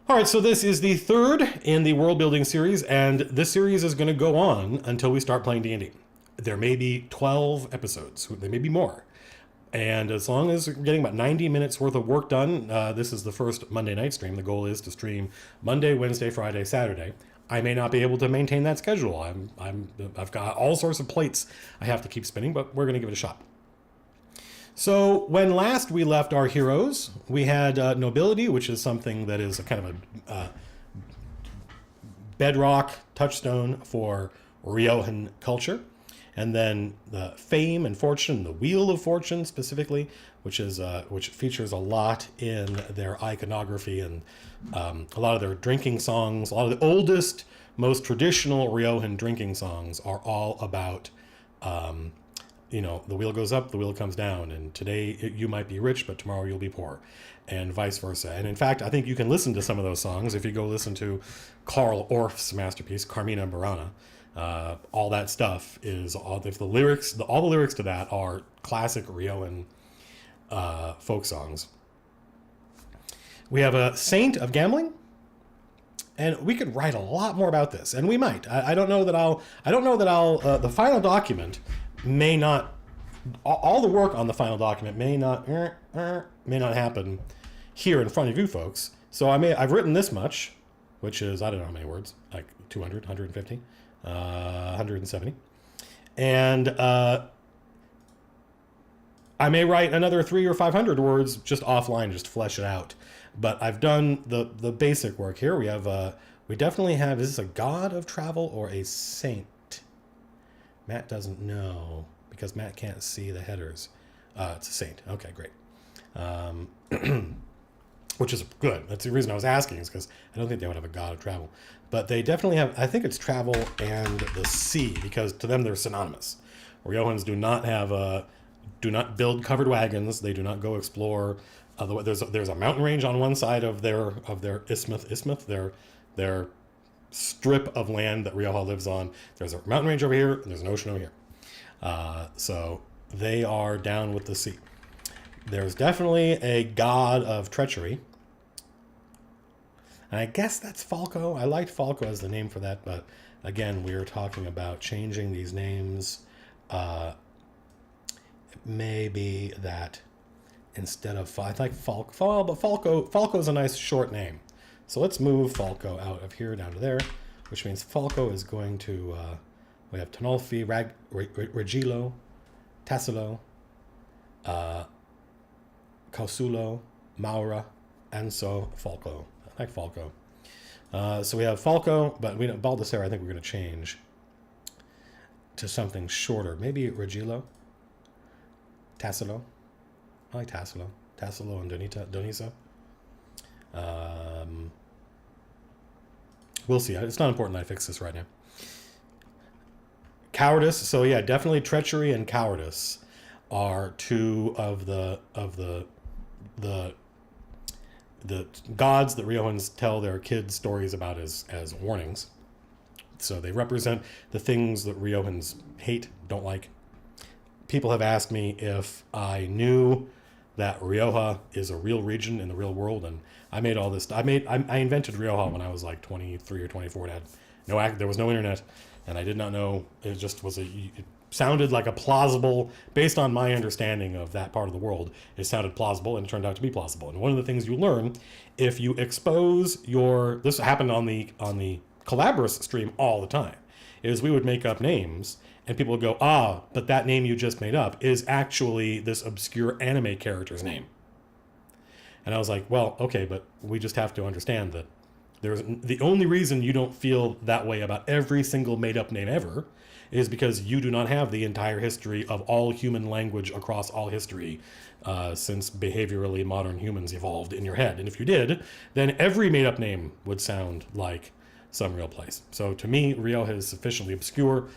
All right, so this is the third in the world building series, and this series is going to go on until we start playing D&D. There may be 12 episodes, there may be more. And as long as we're getting about 90 minutes worth of work done, this is the first Monday night stream. The goal is to stream Monday, Wednesday, Friday, Saturday. I may not be able to maintain that schedule. I've got all sorts of plates I have to keep spinning, but we're going to give it a shot. So when last we left our heroes, we had Nobility, which is something that is a kind of a bedrock touchstone for Riojan culture. And then the Fame and Fortune, the Wheel of Fortune specifically, which features a lot in their iconography and a lot of their drinking songs. A lot of the oldest, most traditional Riojan drinking songs are all about the wheel goes up, the wheel comes down, and today you might be rich, but tomorrow you'll be poor, and vice versa. And in fact, I think you can listen to some of those songs if you go listen to Carl Orff's masterpiece, Carmina Burana. All that stuff is all the lyrics to that are classic Riojan folk songs. We have a Saint of Gambling, and we could write a lot more about this, and we might. I don't know that I'll. The final document may not. All the work on the final document may not happen here in front of you folks. So I've written this much, which is I don't know how many words, like 200, 150, 170, and I may write another 300 or 500 words just offline, just to flesh it out. But I've done the basic work here. We definitely have. Is this a god of travel or a saint? Matt doesn't know because Matt can't see the headers. It's a saint. Okay, great. Which is good. That's the reason I was asking, is because I don't think they would have a god of travel. But they definitely have, I think it's travel and the sea, because to them they're synonymous. Riojans do not build covered wagons. They do not go explore. There's a mountain range on one side of their isthmus, their strip of land that Rioja lives on. There's a mountain range over here, and there's an ocean over here. So they are down with the sea. There's definitely a god of treachery. And I guess that's Falco. I liked Falco as the name for that, but again, we were talking about changing these names. It may be that instead of, I like Falco, but Falco's a nice short name. So let's move Falco out of here down to there, which means Falco is going to, we have Tonolfi, Regilo, Tassilo, Causulo, Maura, and so Falco. I like Falco. So we have Falco, but we don't, Baldassare I think we're going to change to something shorter. Maybe Regilo, Tassilo. I like Tassilo. Tassilo and Donisa. We'll see. It's not important that I fix this right now. Cowardice. So yeah, definitely treachery and cowardice are two of the gods that Riojans tell their kids stories about as warnings. So they represent the things that Riojans hate, don't like. People have asked me if I knew that Rioja is a real region in the real world, and I made all this. I invented Rioja when I was like 23 or 24. There was no internet, and I did not know. It just was it sounded like a plausible, based on my understanding of that part of the world, it sounded plausible, and it turned out to be plausible. And one of the things you learn if you expose this happened on the Collaborous stream all the time, is we would make up names. And people would go, but that name you just made up is actually this obscure anime character's name. And I was like, well, okay, but we just have to understand that the only reason you don't feel that way about every single made-up name ever is because you do not have the entire history of all human language across all history since behaviorally modern humans evolved in your head. And if you did, then every made-up name would sound like some real place. So to me, Rio is sufficiently obscure.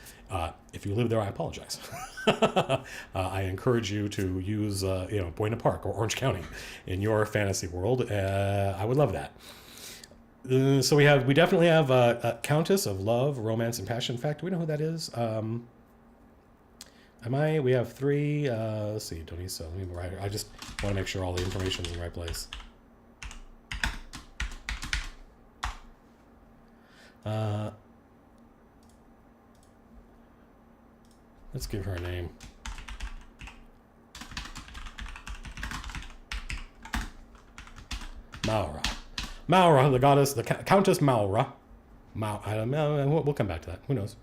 If you live there, I apologize. I encourage you to use, Buena Park or Orange County in your fantasy world. I would love that. So we definitely have a Countess of Love, Romance, and Passion. In fact, do we know who that is? We have three. Let's see, Donisa. Let me write her. I just want to make sure all the information is in the right place. Uh, let's give her a name. Maura. Maura, the goddess, the Countess Maura. I don't know. We'll come back to that. Who knows?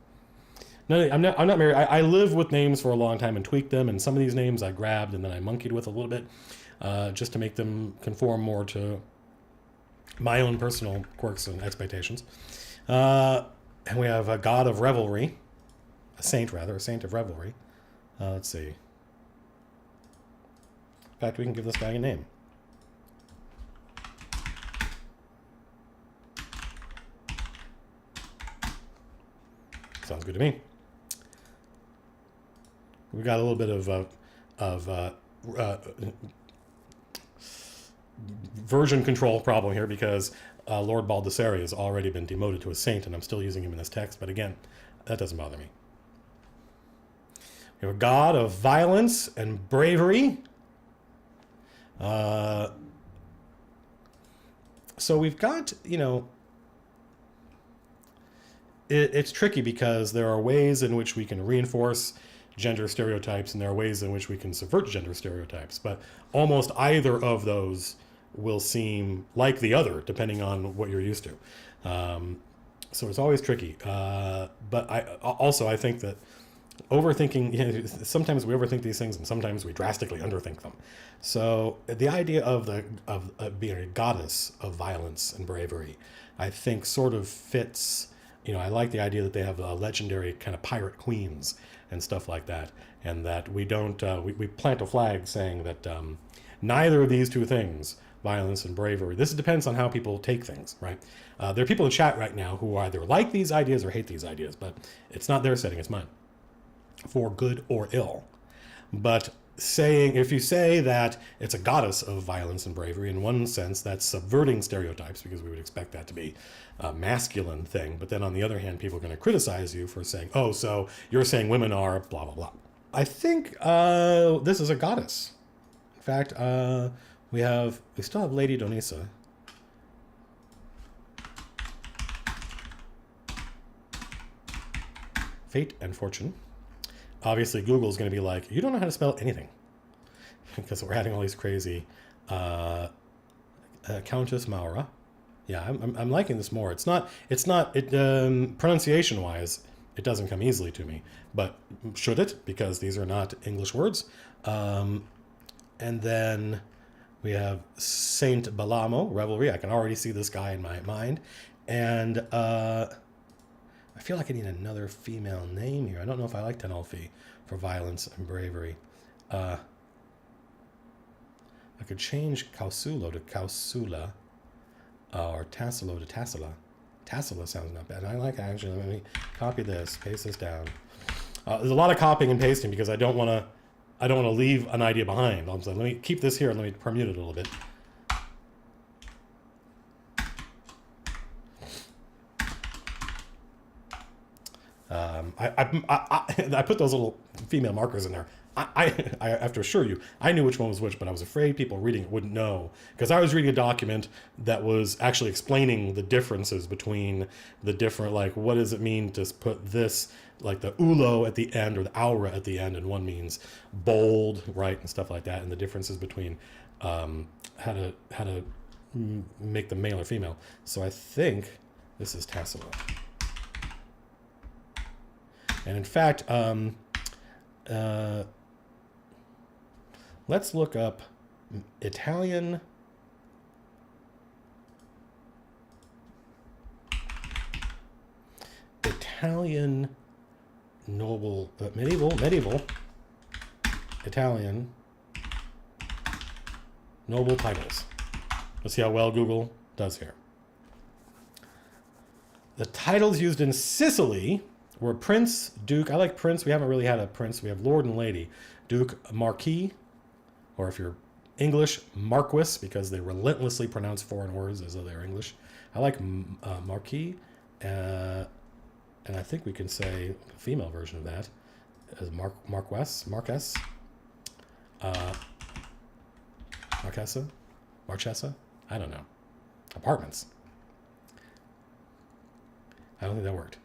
No, I'm not married. I lived with names for a long time and tweaked them, and some of these names I grabbed and then I monkeyed with a little bit, just to make them conform more to my own personal quirks and expectations. And we have a god of revelry, a saint of revelry. Let's see. In fact, we can give this guy a name. Sounds good to me. We got a little bit of version control problem here because Lord Baldessari has already been demoted to a saint, and I'm still using him in this text. But again, that doesn't bother me. We have a god of violence and bravery. So we've got, it's tricky because there are ways in which we can reinforce gender stereotypes and there are ways in which we can subvert gender stereotypes, but almost either of those will seem like the other depending on what you're used to. So it's always tricky. But I think that overthinking, sometimes we overthink these things and sometimes we drastically underthink them. So the idea of being a goddess of violence and bravery, I think sort of fits. I like the idea that they have legendary kind of pirate queens and stuff like that, and that we don't we plant a flag saying that neither of these two things, violence and bravery. This depends on how people take things, right? There are people in chat right now who either like these ideas or hate these ideas, but it's not their setting, it's mine, for good or ill. But if you say that it's a goddess of violence and bravery, in one sense, that's subverting stereotypes because we would expect that to be a masculine thing. But then on the other hand, people are going to criticize you for saying, oh, so you're saying women are blah, blah, blah. I think this is a goddess. In fact, we still have Lady Donisa. Fate and fortune. Obviously, Google's going to be like, you don't know how to spell anything. Because we're adding all these crazy Countess Maura. Yeah, I'm liking this more. It's not pronunciation-wise, it doesn't come easily to me. But should it? Because these are not English words. And then we have Saint Belamo, Revelry. I can already see this guy in my mind. And I feel like I need another female name here. I don't know if I like Tenolfi for violence and bravery. I could change Kausulo to Kausula, or Tassilo to Tassila. Tassila sounds not bad. I like actually. Let me copy this, paste this down. There's a lot of copying and pasting because I don't want to leave an idea behind. So let me keep this here and let me permute it a little bit. I put those little female markers in there. I have to assure you, I knew which one was which, but I was afraid people reading it wouldn't know. Because I was reading a document that was actually explaining the differences between the different, like, what does it mean to put this, like the ulo at the end or the aura at the end, and one means bold, right, and stuff like that, and the differences between how to make them male or female. So I think this is Tassilo. And in fact, let's look up Italian noble, medieval Italian noble titles. Let's see how well Google does here. The titles used in Sicily were Prince, Duke. I like Prince. We haven't really had a Prince. We have Lord and Lady. Duke, Marquis, or if you're English, Marquis, because they relentlessly pronounce foreign words as though they're English. I like Marquis, and I think we can say a female version of that as Marquessa, I don't know. Apartments. I don't think that worked.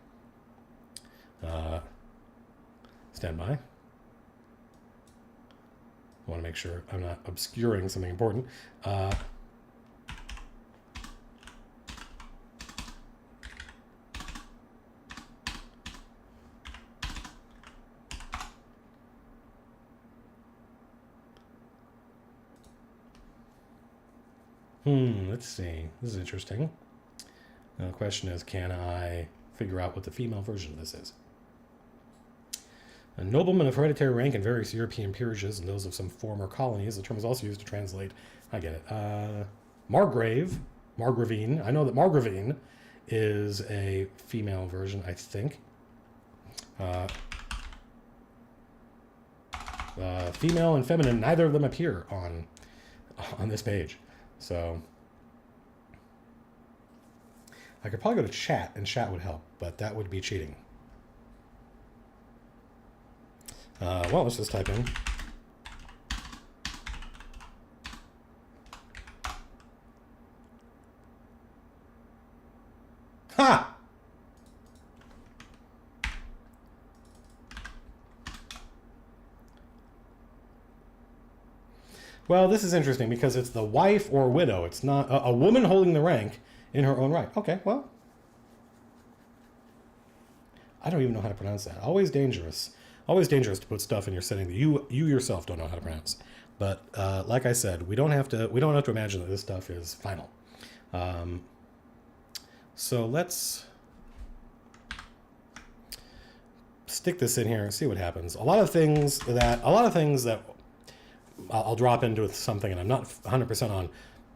Stand by. I want to make sure I'm not obscuring something important. Let's see. This is interesting. Now the question is, can I figure out what the female version of this is? A nobleman of hereditary rank in various European peerages and those of some former colonies. The term is also used to translate, I get it, Margravine. I know that Margravine is a female version, I think. Female and feminine, neither of them appear on this page. So I could probably go to chat, and chat would help, but that would be cheating. Well, let's just type in. Ha! Well, this is interesting because it's the wife or widow. It's not a woman holding the rank in her own right. Okay, well. I don't even know how to pronounce that. Always dangerous. Always dangerous to put stuff in your setting that you yourself don't know how to pronounce. But like I said, we don't have to imagine that this stuff is final. So let's stick this in here and see what happens. A lot of things that I'll drop into something and I'm not 100% on,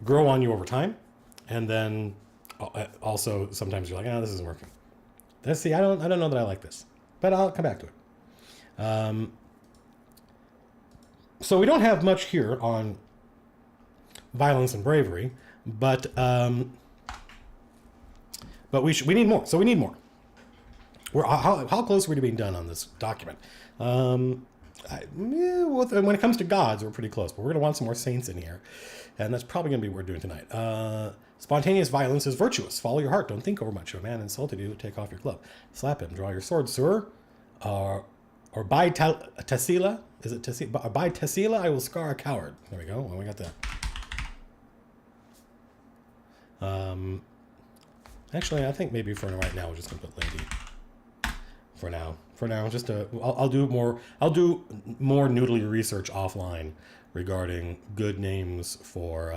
grow on you over time, and then also sometimes you're like, this isn't working. Let's see, I don't know that I like this, but I'll come back to it. So we don't have much here on violence and bravery, but we need more. So we need more. How close are we to being done on this document? When it comes to gods, we're pretty close, but we're going to want some more saints in here. And that's probably going to be what we're doing tonight. Spontaneous violence is virtuous. Follow your heart. Don't think over much. If a man insulted you, take off your club. Slap him. Draw your sword, sir. Or by Tassila. Is it Tassila? By Tassila, I will scar a coward. There we go. Well, we got that. Actually, I think maybe for right now, we're just going to put lady. For now, just I'll do more noodly research offline regarding good names for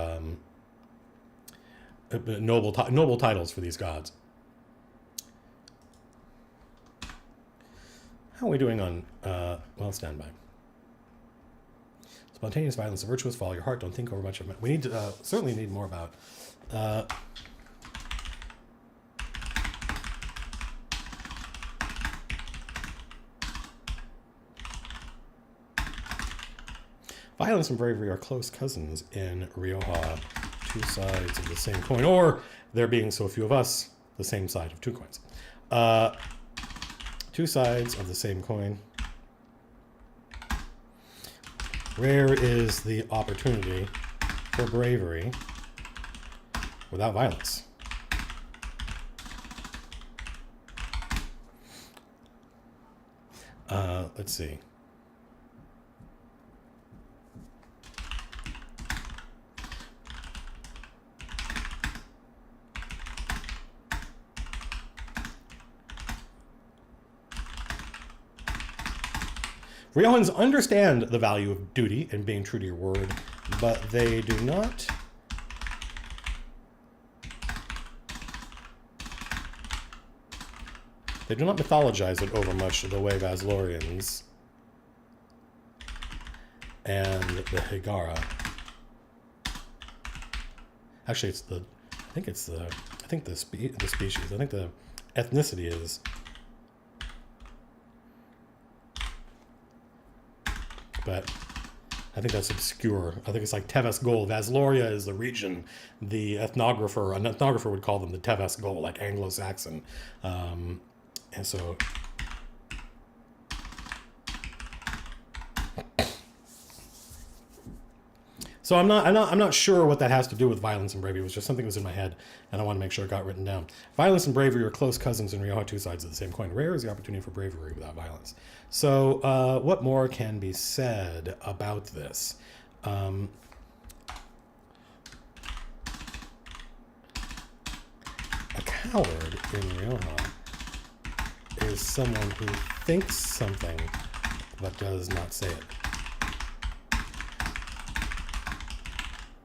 noble titles for these gods. How are we doing on well, stand by. Spontaneous violence, virtuous, follow your heart, don't think over much of it. We need to certainly need more about violence and bravery are close cousins in Rioja, two sides of the same coin, or there being so few of us, the same side of two coins. Two sides of the same coin. Rare is the opportunity for bravery without violence. Let's see. Riojans understand the value of duty and being true to your word, but they do not mythologize it over much the way Vaslorians and the Higara. Actually, the species. I think the ethnicity is. But I think that's obscure. I think it's like Teves Gold. Vasloria is the region. An ethnographer would call them the Teves Gold, like Anglo-Saxon. And so So I'm not sure what that has to do with violence and bravery. It was just something that was in my head, and I want to make sure it got written down. Violence and bravery are close cousins and Ryoha, two sides of the same coin. Rare is the opportunity for bravery without violence. So what more can be said about this? A coward in Ryoha is someone who thinks something but does not say it.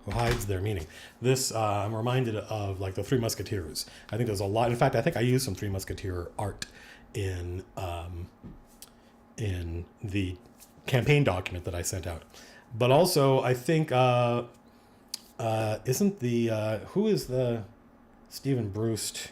Who hides their meaning. This, I'm reminded of like the Three Musketeers. I think there's a lot. In fact, I think I used some Three Musketeer art in the campaign document that I sent out. But also, I think isn't the who is the Stephen Brust?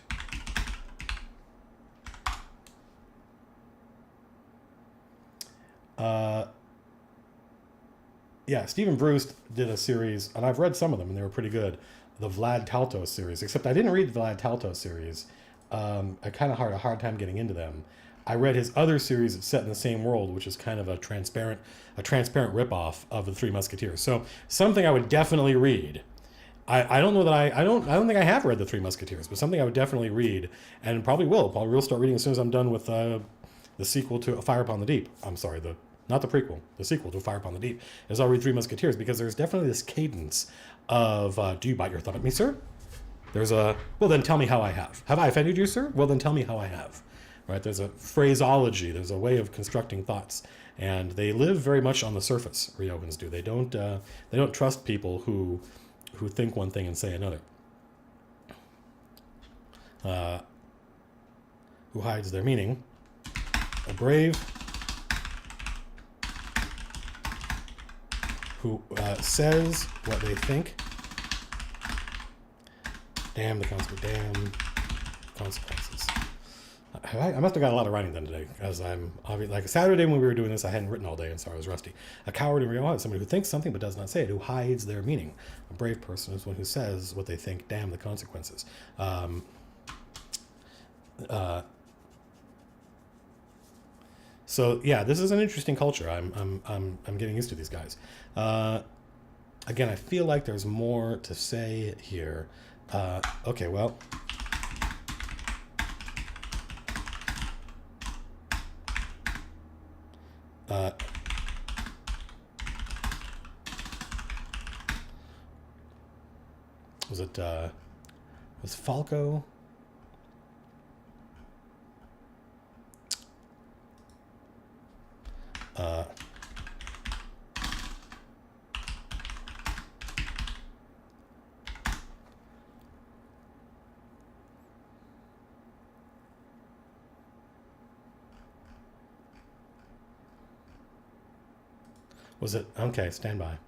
Yeah, Stephen Brust did a series, and I've read some of them, and they were pretty good. The Vlad Taltos series, except I didn't read the Vlad Taltos series. I kind of had a hard time getting into them. I read his other series that's set in the same world, which is kind of a transparent ripoff of the Three Musketeers. So something I would definitely read. I don't know that I don't think I have read the Three Musketeers, but something I would definitely read, and probably will start reading as soon as I'm done with the sequel to A Fire Upon the Deep. I'm sorry, not the prequel, the sequel to Fire Upon the Deep, is I'll read Three Musketeers, because there's definitely this cadence of, do you bite your thumb at me, sir? There's a, well, then tell me how I have. Have I offended you, sir? Well, then tell me how I have. Right? There's a phraseology, there's a way of constructing thoughts, and they live very much on the surface, Ryohans do. They don't trust people who think one thing and say another. Who hides their meaning. A brave who says what they think. Damn the consequences. I must have got a lot of writing done today, because I'm like Saturday when we were doing this, I hadn't written all day, and so I was rusty. A coward in Ryoha is somebody who thinks something but does not say it, who hides their meaning. A brave person is one who says what they think. Damn the consequences. So yeah, this is an interesting culture. I'm getting used to these guys. Again, I feel like there's more to say here. Okay, well. Was Falco? Was it? Okay, stand by.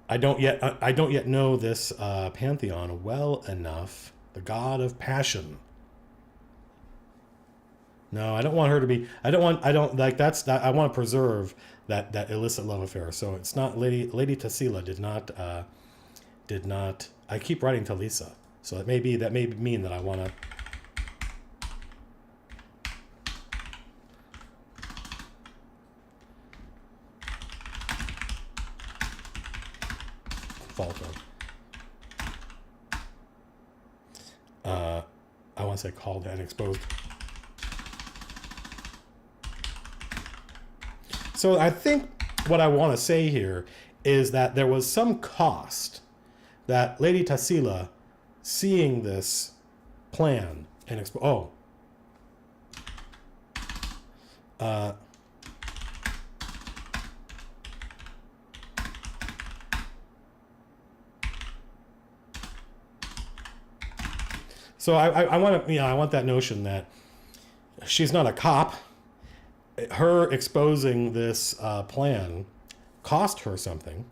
I don't yet know this pantheon well enough. The god of passion. No, I don't want her to be. I don't like that's. I want to preserve that illicit love affair. So it's not Lady Tassila did not. I keep writing Talisa, so that may mean that I want to. Falco. I want to say called and exposed. So I think what I want to say here is that there was some cost that Lady Tassila, seeing this plan and so I want to, I want that notion that she's not a cop. Her exposing this plan cost her something,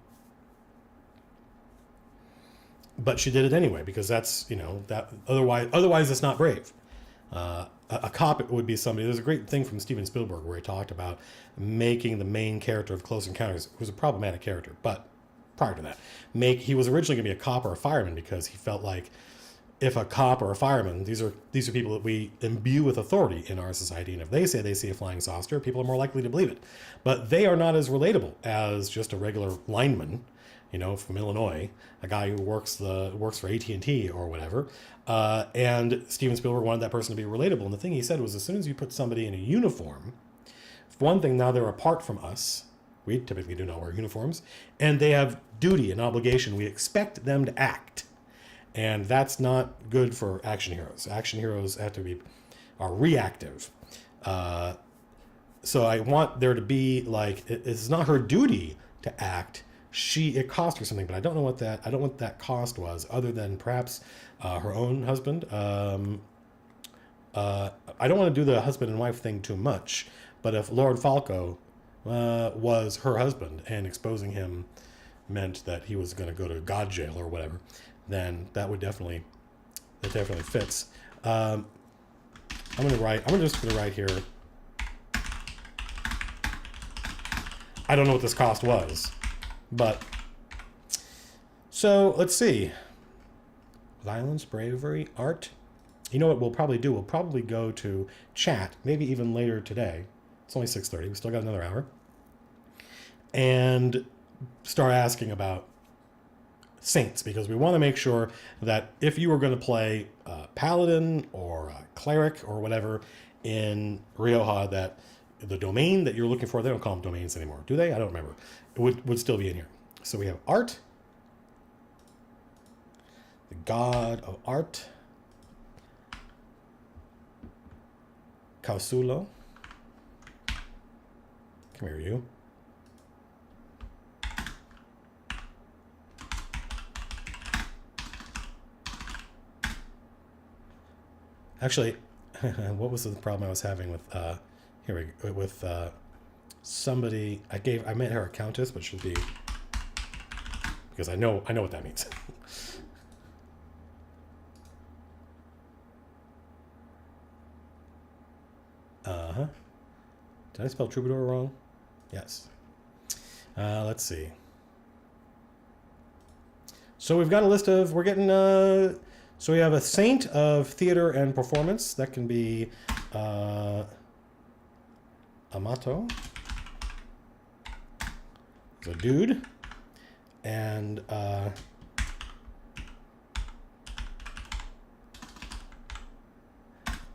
but she did it anyway, because that's, that otherwise it's not brave. A cop would be somebody. There's a great thing from Steven Spielberg where he talked about making the main character of Close Encounters, who's a problematic character, but prior to that, he was originally going to be a cop or a fireman, because he felt like if a cop or a fireman, these are people that we imbue with authority in our society, and if they say they see a flying saucer, people are more likely to believe it. But they are not as relatable as just a regular lineman, from Illinois, a guy who works for AT&T or whatever. And Steven Spielberg wanted that person to be relatable. And the thing he said was, as soon as you put somebody in a uniform, for one thing, now they're apart from us. We typically do not wear uniforms, and they have duty and obligation. We expect them to act. And that's not good for action heroes. Action heroes are reactive. So I want there to be it's not her duty to act. It cost her something, but I don't know what that cost was, other than perhaps her own husband. I don't want to do the husband and wife thing too much, but if Lord Falco was her husband and exposing him meant that he was going to go to God jail or whatever, then that definitely fits. I'm just gonna write here. I don't know what this cost was, but so let's see. Violence, bravery, art. You know what we'll probably do? We'll probably go to chat, maybe even later today. It's only 6:30. We still got another hour, and start asking about saints, because we want to make sure that if you were going to play paladin or cleric or whatever in Rioja, that the domain that you're looking for, they don't call them domains anymore, do they? I don't remember. It would still be in here. So we have art, the god of art, Causulo. Come here, you. Actually, what was the problem I was having with somebody? I made her a countess, but she'll be, because I know what that means. Did I spell troubadour wrong? Yes. Let's see. So we've got a list of, so we have a saint of theater and performance. That can be Amato. It's a dude. And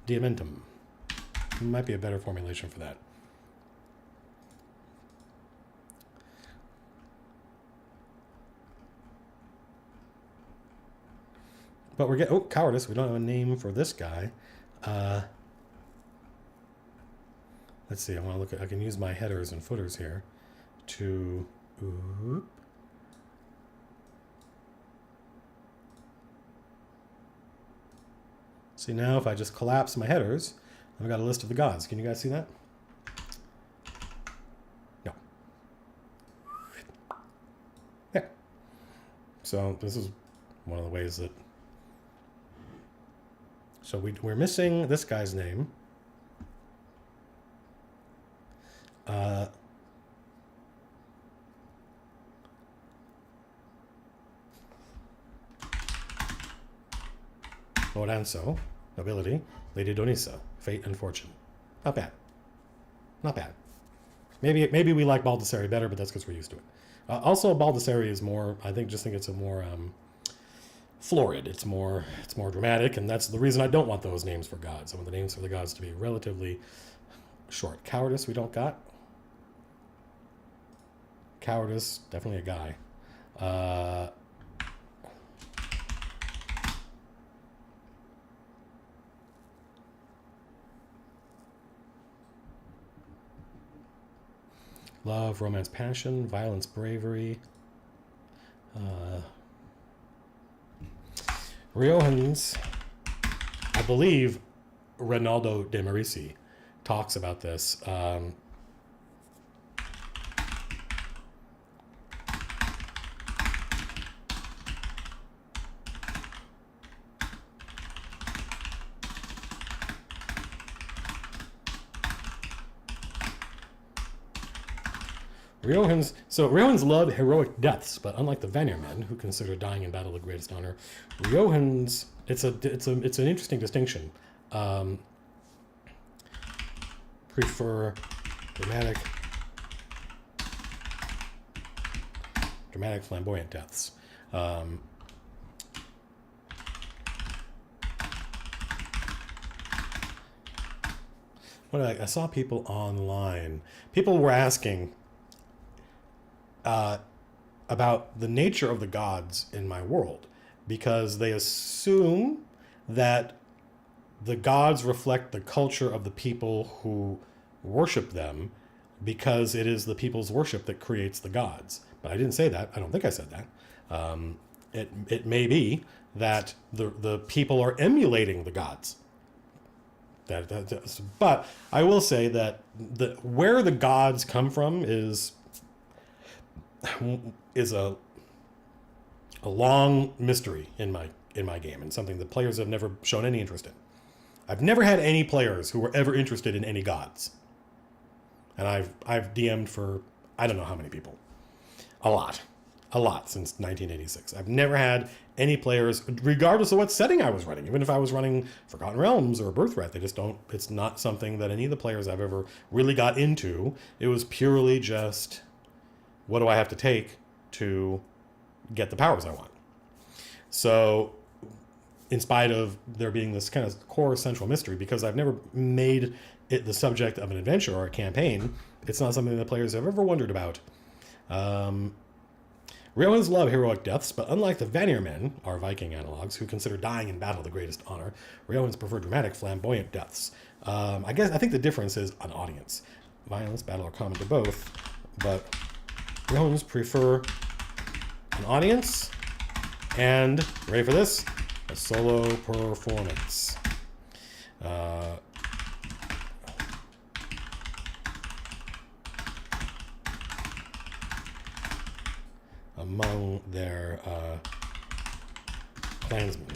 Diamentum. Might be a better formulation for that. But we're getting, cowardice. We don't have a name for this guy. Let's see. I want to look at, I can use my headers and footers here to, see now if I just collapse my headers, I've got a list of the gods. Can you guys see that? No. Yeah. So this is one of the ways that, so we're missing this guy's name. Lorenzo, Nobility, Lady Donissa, Fate and Fortune. Not bad. Not bad. Maybe we like Baldassare better, but that's because we're used to it. Also, Baldassare is more, I think it's a more florid. It's more dramatic, and that's the reason I don't want those names for gods. I want the names for the gods to be relatively short. Cowardice, we don't got. Cowardice, definitely a guy. Love, romance, passion, violence, bravery. Riojans, I believe Rinaldo de Marici talks about this. Riohans love heroic deaths, but unlike the Vanir men, who consider dying in battle the greatest honor, Riohans, it's an interesting distinction. Prefer dramatic flamboyant deaths. I saw people online. People were asking about the nature of the gods in my world, because they assume that the gods reflect the culture of the people who worship them, because it is the people's worship that creates the gods. But I didn't say that. I don't think I said that. It may be that the people are emulating the gods. But I will say that where the gods come from is a long mystery in my game, and something that players have never shown any interest in. I've never had any players who were ever interested in any gods, and I've DM'd for I don't know how many people, a lot since 1986. I've never had any players, regardless of what setting I was running, even if I was running Forgotten Realms or Birthright, they just don't. It's not something that any of the players I've ever really got into. It was purely just, what do I have to take to get the powers I want? So, in spite of there being this kind of core central mystery, because I've never made it the subject of an adventure or a campaign, it's not something that players have ever wondered about. Riohans love heroic deaths, but unlike the Vanir men, our Viking analogs, who consider dying in battle the greatest honor, Riohans prefer dramatic, flamboyant deaths. I think the difference is an audience. Violence, battle are common to both, but Riohans prefer an audience and, ready for this, a solo performance. Among their clansmen.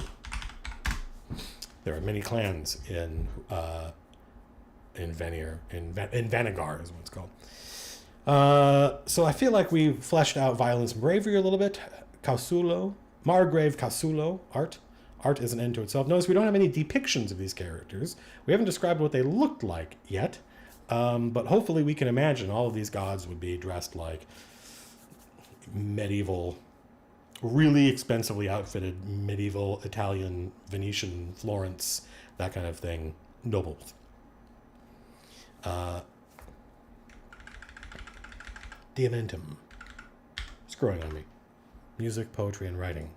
There are many clans in Vanir, in Vanagar is what it's called. So I feel like we've fleshed out violence and bravery a little bit. Casulo, Margrave Casulo, art. Art is an end to itself. Notice we don't have any depictions of these characters. We haven't described what they looked like yet, but hopefully we can imagine all of these gods would be dressed like medieval, really expensively outfitted medieval Italian, Venetian, Florence, that kind of thing, nobles. Diamentum. It's growing on me. Music, poetry, and writing.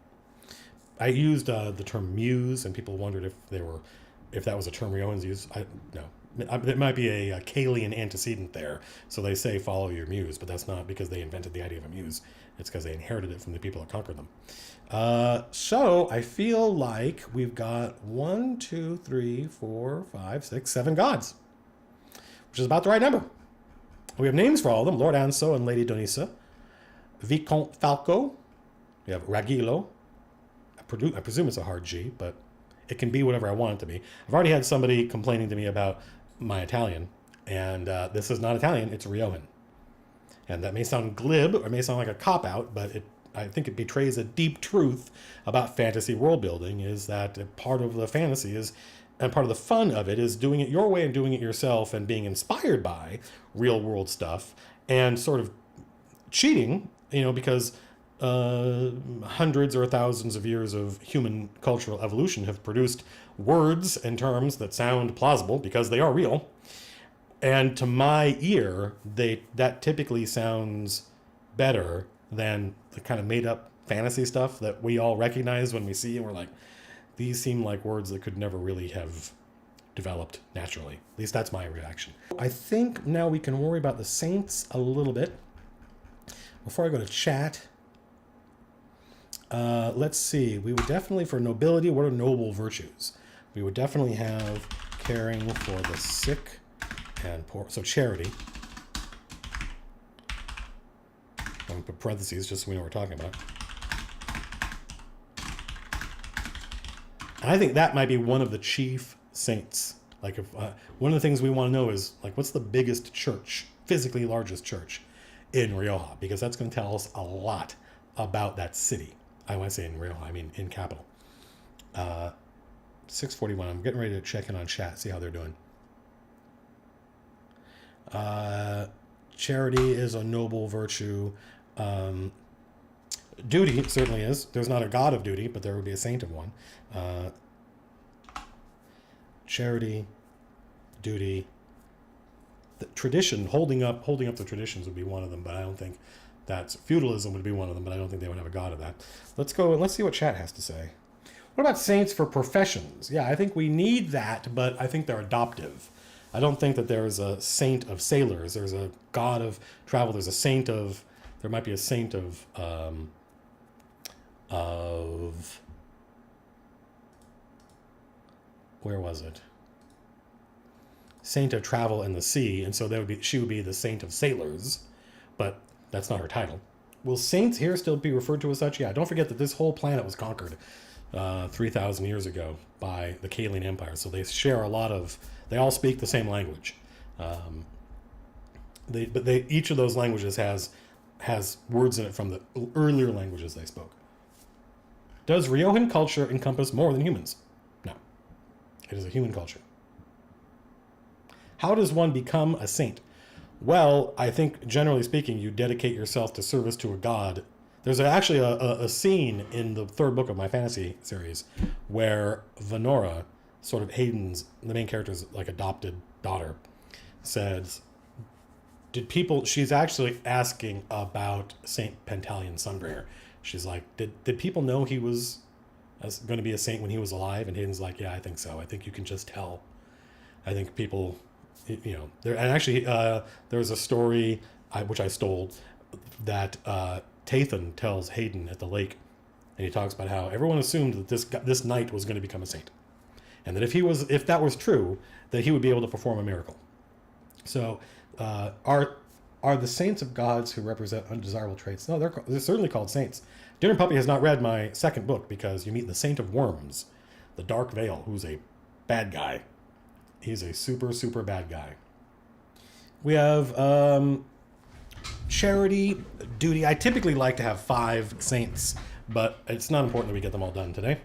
I used the term muse, and people wondered if that was a term Riohans used. No. There might be a Kalian antecedent there, so they say follow your muse, but that's not because they invented the idea of a muse. It's because they inherited it from the people that conquered them. So I feel like we've got 1, 2, 3, 4, 5, 6, 7 gods, which is about the right number. We have names for all of them: Lord Anso and Lady Donisa, Vicomte Falco. We have Ragilo. I presume it's a hard G, but it can be whatever I want it to be. I've already had somebody complaining to me about my Italian, and this is not Italian, it's Riohan. And that may sound glib, or may sound like a cop-out, but I think it betrays a deep truth about fantasy world building, is that part of the fantasy is, and part of the fun of it, is doing it your way and doing it yourself and being inspired by real world stuff and sort of cheating, because hundreds or thousands of years of human cultural evolution have produced words and terms that sound plausible because they are real. And to my ear, that typically sounds better than the kind of made-up fantasy stuff that we all recognize when we see, and we're like, these seem like words that could never really have developed naturally. At least that's my reaction. I think now we can worry about the saints a little bit. Before I go to chat, let's see. We would definitely, for nobility, what are noble virtues? We would definitely have caring for the sick and poor. So charity. I'm going to put parentheses just so we know what we're talking about. And I think that might be one of the chief saints. Like, if one of the things we want to know is, like, what's the biggest church, physically largest church? in Rioja, because that's going to tell us a lot about that city. I want to say in Rioja, I mean in capital. 6:41. I'm getting ready to check in on chat, see how they're doing. Charity is a noble virtue. Duty certainly is. There's not a god of duty, but there would be a saint of one. Charity, duty, the tradition, holding up the traditions would be one of them, but I don't think that's feudalism would be one of them, but I don't think they would have a god of that. Let's go and let's see what chat has to say. What about saints for professions? Yeah, I think we need that, but I think they're adoptive. I don't think that there's a saint of sailors. There's a god of travel. There's a saint of, there might be a saint of where was it? Saint of travel in the sea, and so she would be the saint of sailors, but that's not her title. Will saints here still be referred to as such? Yeah, don't forget that this whole planet was conquered 3,000 years ago by the Kalian Empire, so they share a lot of, they all speak the same language. Each of those languages has words in it from the earlier languages they spoke. Does Riojan culture encompass more than humans? No. It is a human culture. How does one become a saint? Well, I think generally speaking, you dedicate yourself to service to a god. There's actually a scene in the third book of my fantasy series where Venora, sort of Hayden's, the main character's like adopted daughter, says, she's actually asking about Saint Pantaleon Sunbringer. She's like, did people know he was going to be a saint when he was alive? And Hayden's like, yeah, I think so. I think you can just tell. I think people, there, and actually there's a story which I stole that Tathan tells Hayden at the lake, and he talks about how everyone assumed that this knight was going to become a saint, and that if that was true, that he would be able to perform a miracle. So are the saints of gods who represent undesirable traits? No, they're certainly called saints. Dinner Puppy has not read my second book because you meet the Saint of Worms, the Dark Veil, who's a bad guy. He's a super, super bad guy. We have charity, duty. I typically like to have 5 saints, but it's not important that we get them all done today.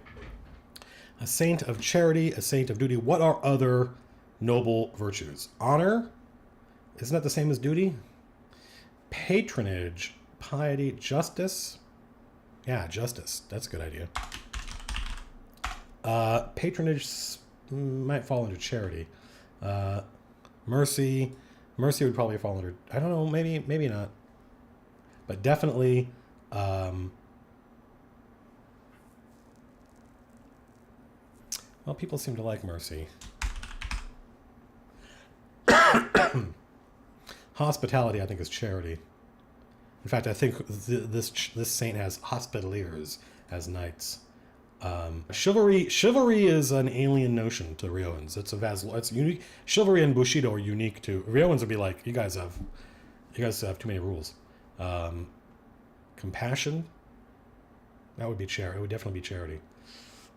A saint of charity, a saint of duty. What are other noble virtues? Honor. Isn't that the same as duty? Patronage, piety, justice. Yeah, justice. That's a good idea. Patronage might fall under charity. Mercy. Mercy would probably fall under, I don't know, maybe not. But definitely, well, people seem to like mercy. Hospitality, I think, is charity. In fact, I think this saint has hospitaliers as knights. Chivalry is an alien notion to Riojans. It's unique. Chivalry and Bushido are unique to Riojans. Would be like, you guys have too many rules. Compassion, that would be charity. It would definitely be charity.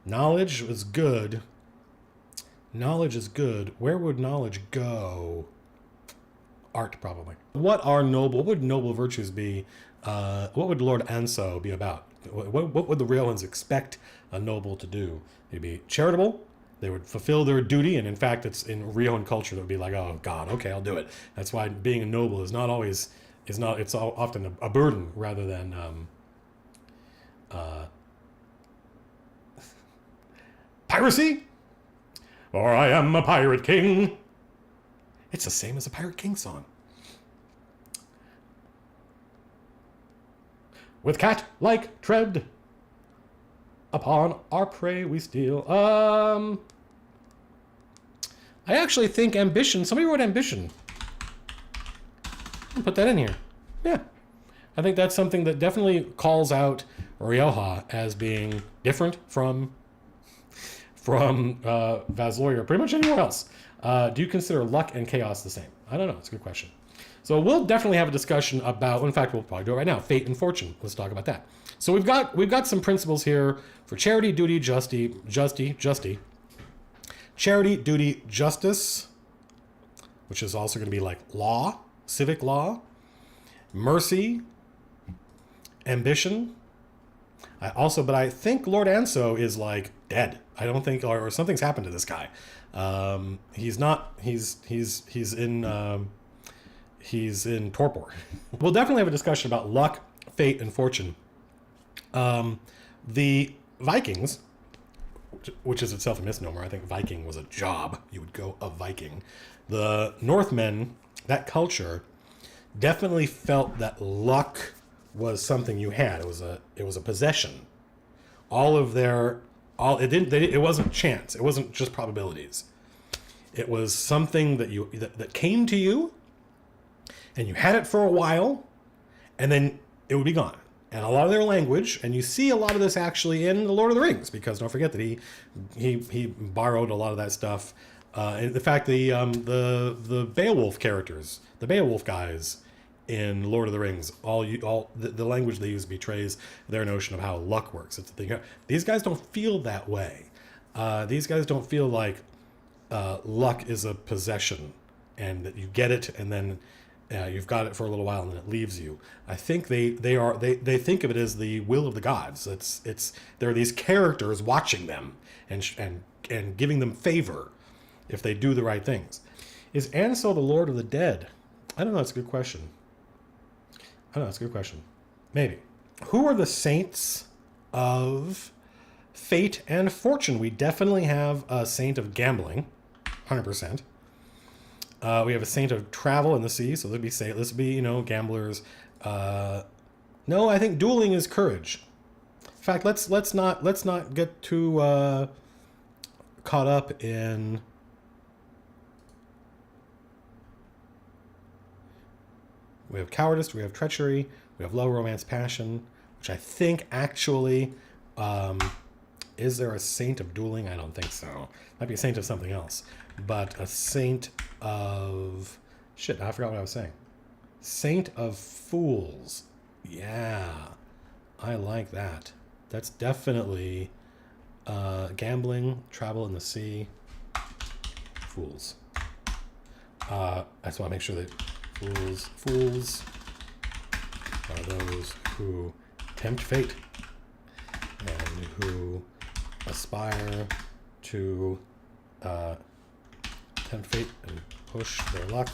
Knowledge is good. Knowledge is good. Where would knowledge go? Art, probably. What would noble virtues be? What would Lord Anso be about? What would the Riojans expect a noble to do? They'd be charitable. They would fulfill their duty, and in fact, it's in Riojan culture that would be like, oh God, okay, I'll do it. That's why being a noble is not always it's often a burden rather than piracy. Or I am a pirate king. It's the same as a Pirate King song. With cat-like tread, upon our prey we steal. I actually think ambition. Somebody wrote ambition. I'll put that in here. Yeah. I think that's something that definitely calls out Rioja as being different from Vazloria, or pretty much anywhere else. Do you consider luck and chaos the same? I don't know. It's a good question. So we'll definitely have a discussion about, in fact, we'll probably do it right now, fate and fortune. Let's talk about that. So we've got some principles here for charity, duty, justy. Charity, duty, justice, which is also going to be like law, civic law. mercy, ambition. But I think Lord Anso is like dead. I don't think, or something's happened to this guy. He's not. He's in torpor. We'll definitely have a discussion about luck, fate, and fortune. The Vikings, which is itself a misnomer. I think Viking was a job. You would go a Viking. The Northmen, that culture, definitely felt that luck was something you had. It was a possession. It wasn't chance. It wasn't just probabilities. It was something that came to you, and you had it for a while, and then it would be gone. And a lot of their language, and you see a lot of this actually in The Lord of the Rings, because don't forget that he borrowed a lot of that stuff. In fact, the Beowulf characters, the Beowulf guys in Lord of the Rings, the language they use betrays their notion of how luck works. It's the thing. These guys don't feel that way. These guys don't feel like luck is a possession, and that you get it, and then you've got it for a little while, and then it leaves you. I think they think of it as the will of the gods. There are these characters watching them and giving them favor if they do the right things. Is Ansel the Lord of the Dead? I don't know. That's a good question. Maybe. Who are the saints of fate and fortune? We definitely have a saint of gambling, 100%. We have a saint of travel in the sea, so this would be gamblers. No, I think dueling is courage. In fact, let's not get too caught up in. We have cowardice, we have treachery, we have love, romance, passion, which I think actually, is there a saint of dueling? I don't think so. Might be a saint of something else. But a saint of... Shit, I forgot what I was saying. Saint of fools. Yeah, I like that. That's definitely gambling, travel in the sea, fools. I just want to make sure that fools are those who tempt fate and who aspire to tempt fate and push their luck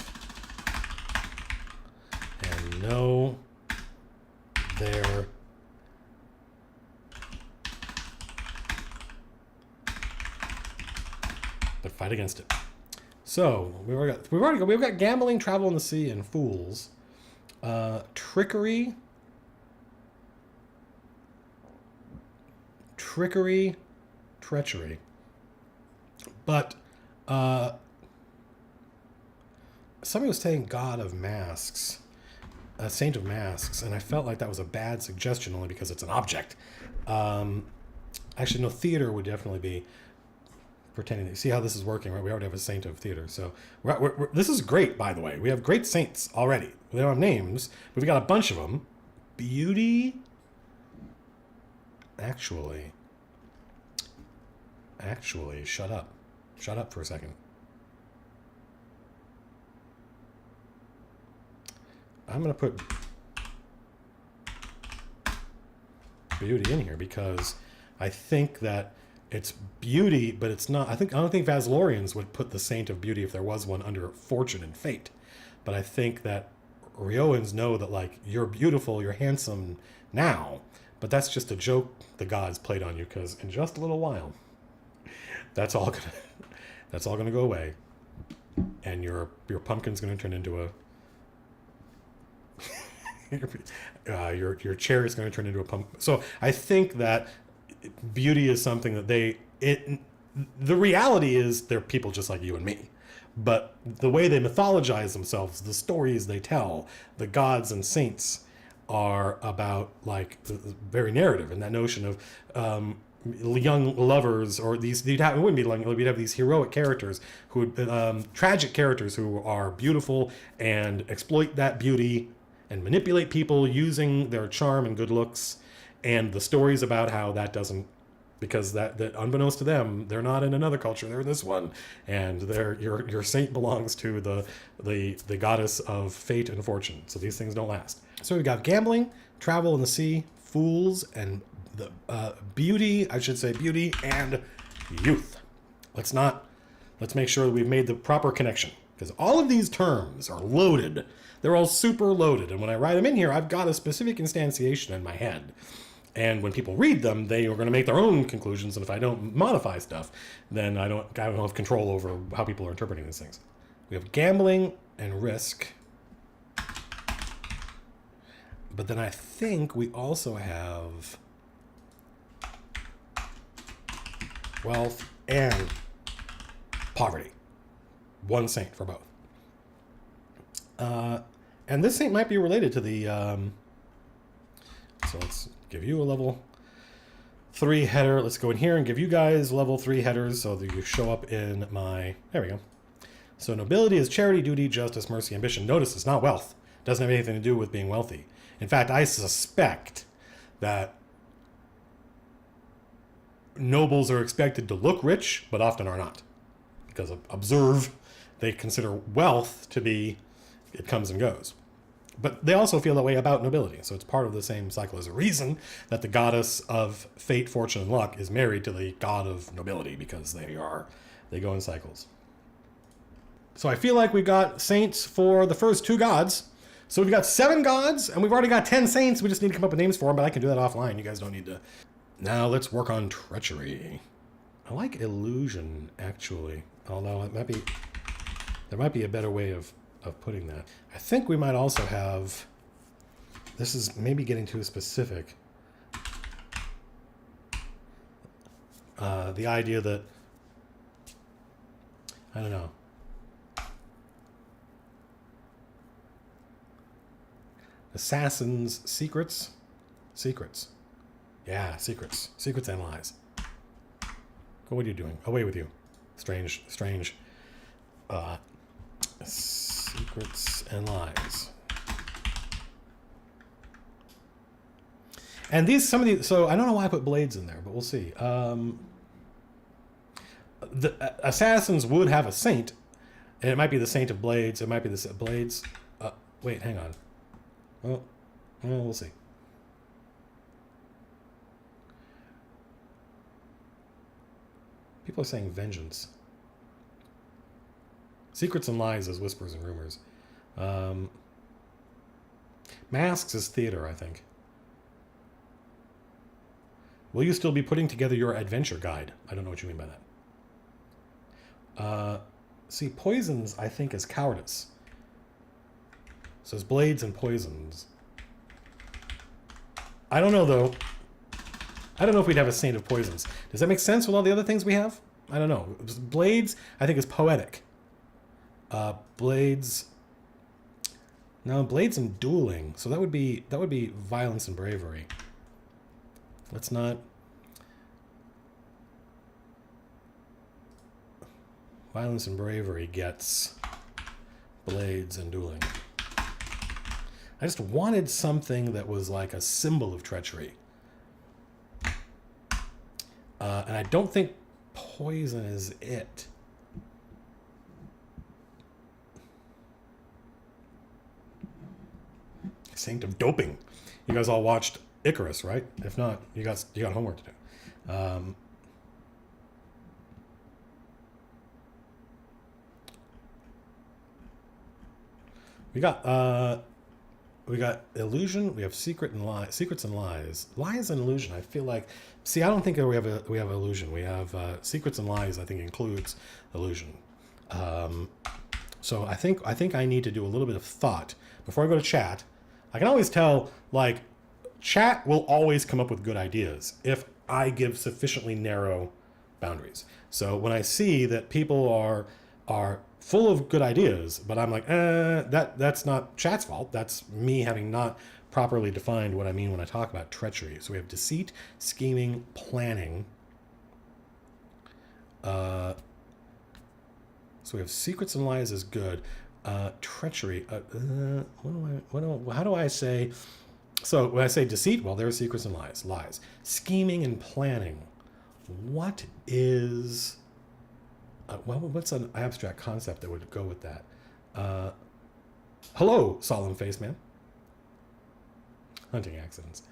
and know their but fight against it. So we've got gambling, travel in the sea, and fools. Trickery, treachery. But somebody was saying God of Masks, a saint of masks, and I felt like that was a bad suggestion only because it's an object. Actually, no, theater would definitely be pretending. You see how this is working, right? We already have a saint of theater. So this is great, by the way. We have great saints already. We don't have names, but we got a bunch of them. Beauty. Actually, shut up. Shut up for a second. I'm going to put beauty in here because I think that it's beauty, but it's not. I don't think Vaslorians would put the saint of beauty, if there was one, under fortune and fate. But I think that Rioans know that, like, you're beautiful, you're handsome now, but that's just a joke the gods played on you, because in just a little while, that's all gonna go away, and your pumpkin's gonna turn into a your chair is going to turn into a pumpkin. So I think that beauty is something that the reality is they're people just like you and me, but the way they mythologize themselves, the stories they tell, the gods and saints are about, like, very narrative, and that notion of young lovers, or it wouldn't be young, we'd have these heroic characters who would tragic characters who are beautiful and exploit that beauty and manipulate people using their charm and good looks, and the stories about how that doesn't because that unbeknownst to them, they're not in another culture, they're in this one, and your saint belongs to the goddess of fate and fortune. So these things don't last. So we've got gambling, travel in the sea, fools, and the beauty and youth. Let's make sure that we've made the proper connection, because all of these terms are loaded. They're all super loaded, and when I write them in here, I've got a specific instantiation in my head. And when people read them, they are going to make their own conclusions. And if I don't modify stuff, then I don't have control over how people are interpreting these things. We have gambling and risk. But then I think we also have wealth and poverty. One saint for both. And this saint might be related to the... so let's give you a level 3 header. Let's go in here and give you guys level 3 headers so that you show up in my... There we go. So nobility is charity, duty, justice, mercy, ambition. Notice it's not wealth. It doesn't have anything to do with being wealthy. In fact, I suspect that nobles are expected to look rich, but often are not. Because observe, they consider wealth to be, it comes and goes. But they also feel that way about nobility. So it's part of the same cycle. There's a reason that the goddess of fate, fortune, and luck is married to the god of nobility, because they go in cycles. So I feel like we've got saints for the first 2 gods. So we've got 7 gods, and we've already got 10 saints. We just need to come up with names for them, but I can do that offline. You guys don't need to. Now let's work on treachery. I like illusion, actually. Although there might be a better way of putting that. I think we might also have, this is maybe getting too specific, the idea that, I don't know, assassins, secrets, yeah, secrets and lies. What are you doing? Away with you. Strange, secrets and lies. And some of these, so I don't know why I put blades in there, but we'll see. The assassins would have a saint, and it might be the saint of blades. It might be the blades. Wait, hang on. Well, we'll see. People are saying vengeance. Secrets and lies is whispers and rumors. Masks is theater, I think. Will you still be putting together your adventure guide? I don't know what you mean by that. See, poisons, I think, is cowardice. So it's blades and poisons. I don't know, though. I don't know if we'd have a saint of poisons. Does that make sense with all the other things we have? I don't know. Blades, I think, is poetic. Blades... No, blades and dueling. So that would be violence and bravery. Let's not... Violence and bravery gets blades and dueling. I just wanted something that was like a symbol of treachery. And I don't think poison is it. Saint of doping. You guys all watched Icarus, right? If not, you got homework to do. We got illusion. We have secrets and lies. Lies and illusion. I feel like. See, I don't think we have illusion. We have secrets and lies. I think includes illusion. So I think I need to do a little bit of thought before I go to chat. I can always tell, like, chat will always come up with good ideas if I give sufficiently narrow boundaries. So when I see that people are full of good ideas, but I'm like, that's not chat's fault. That's me having not properly defined what I mean when I talk about treachery. So we have deceit, scheming, planning. So we have secrets and lies is good. Treachery. How do I say? So when I say deceit, well, there's secrets and lies. Scheming and planning. What is... well, what's an abstract concept that would go with that? Hello, solemn face man. Hunting accidents.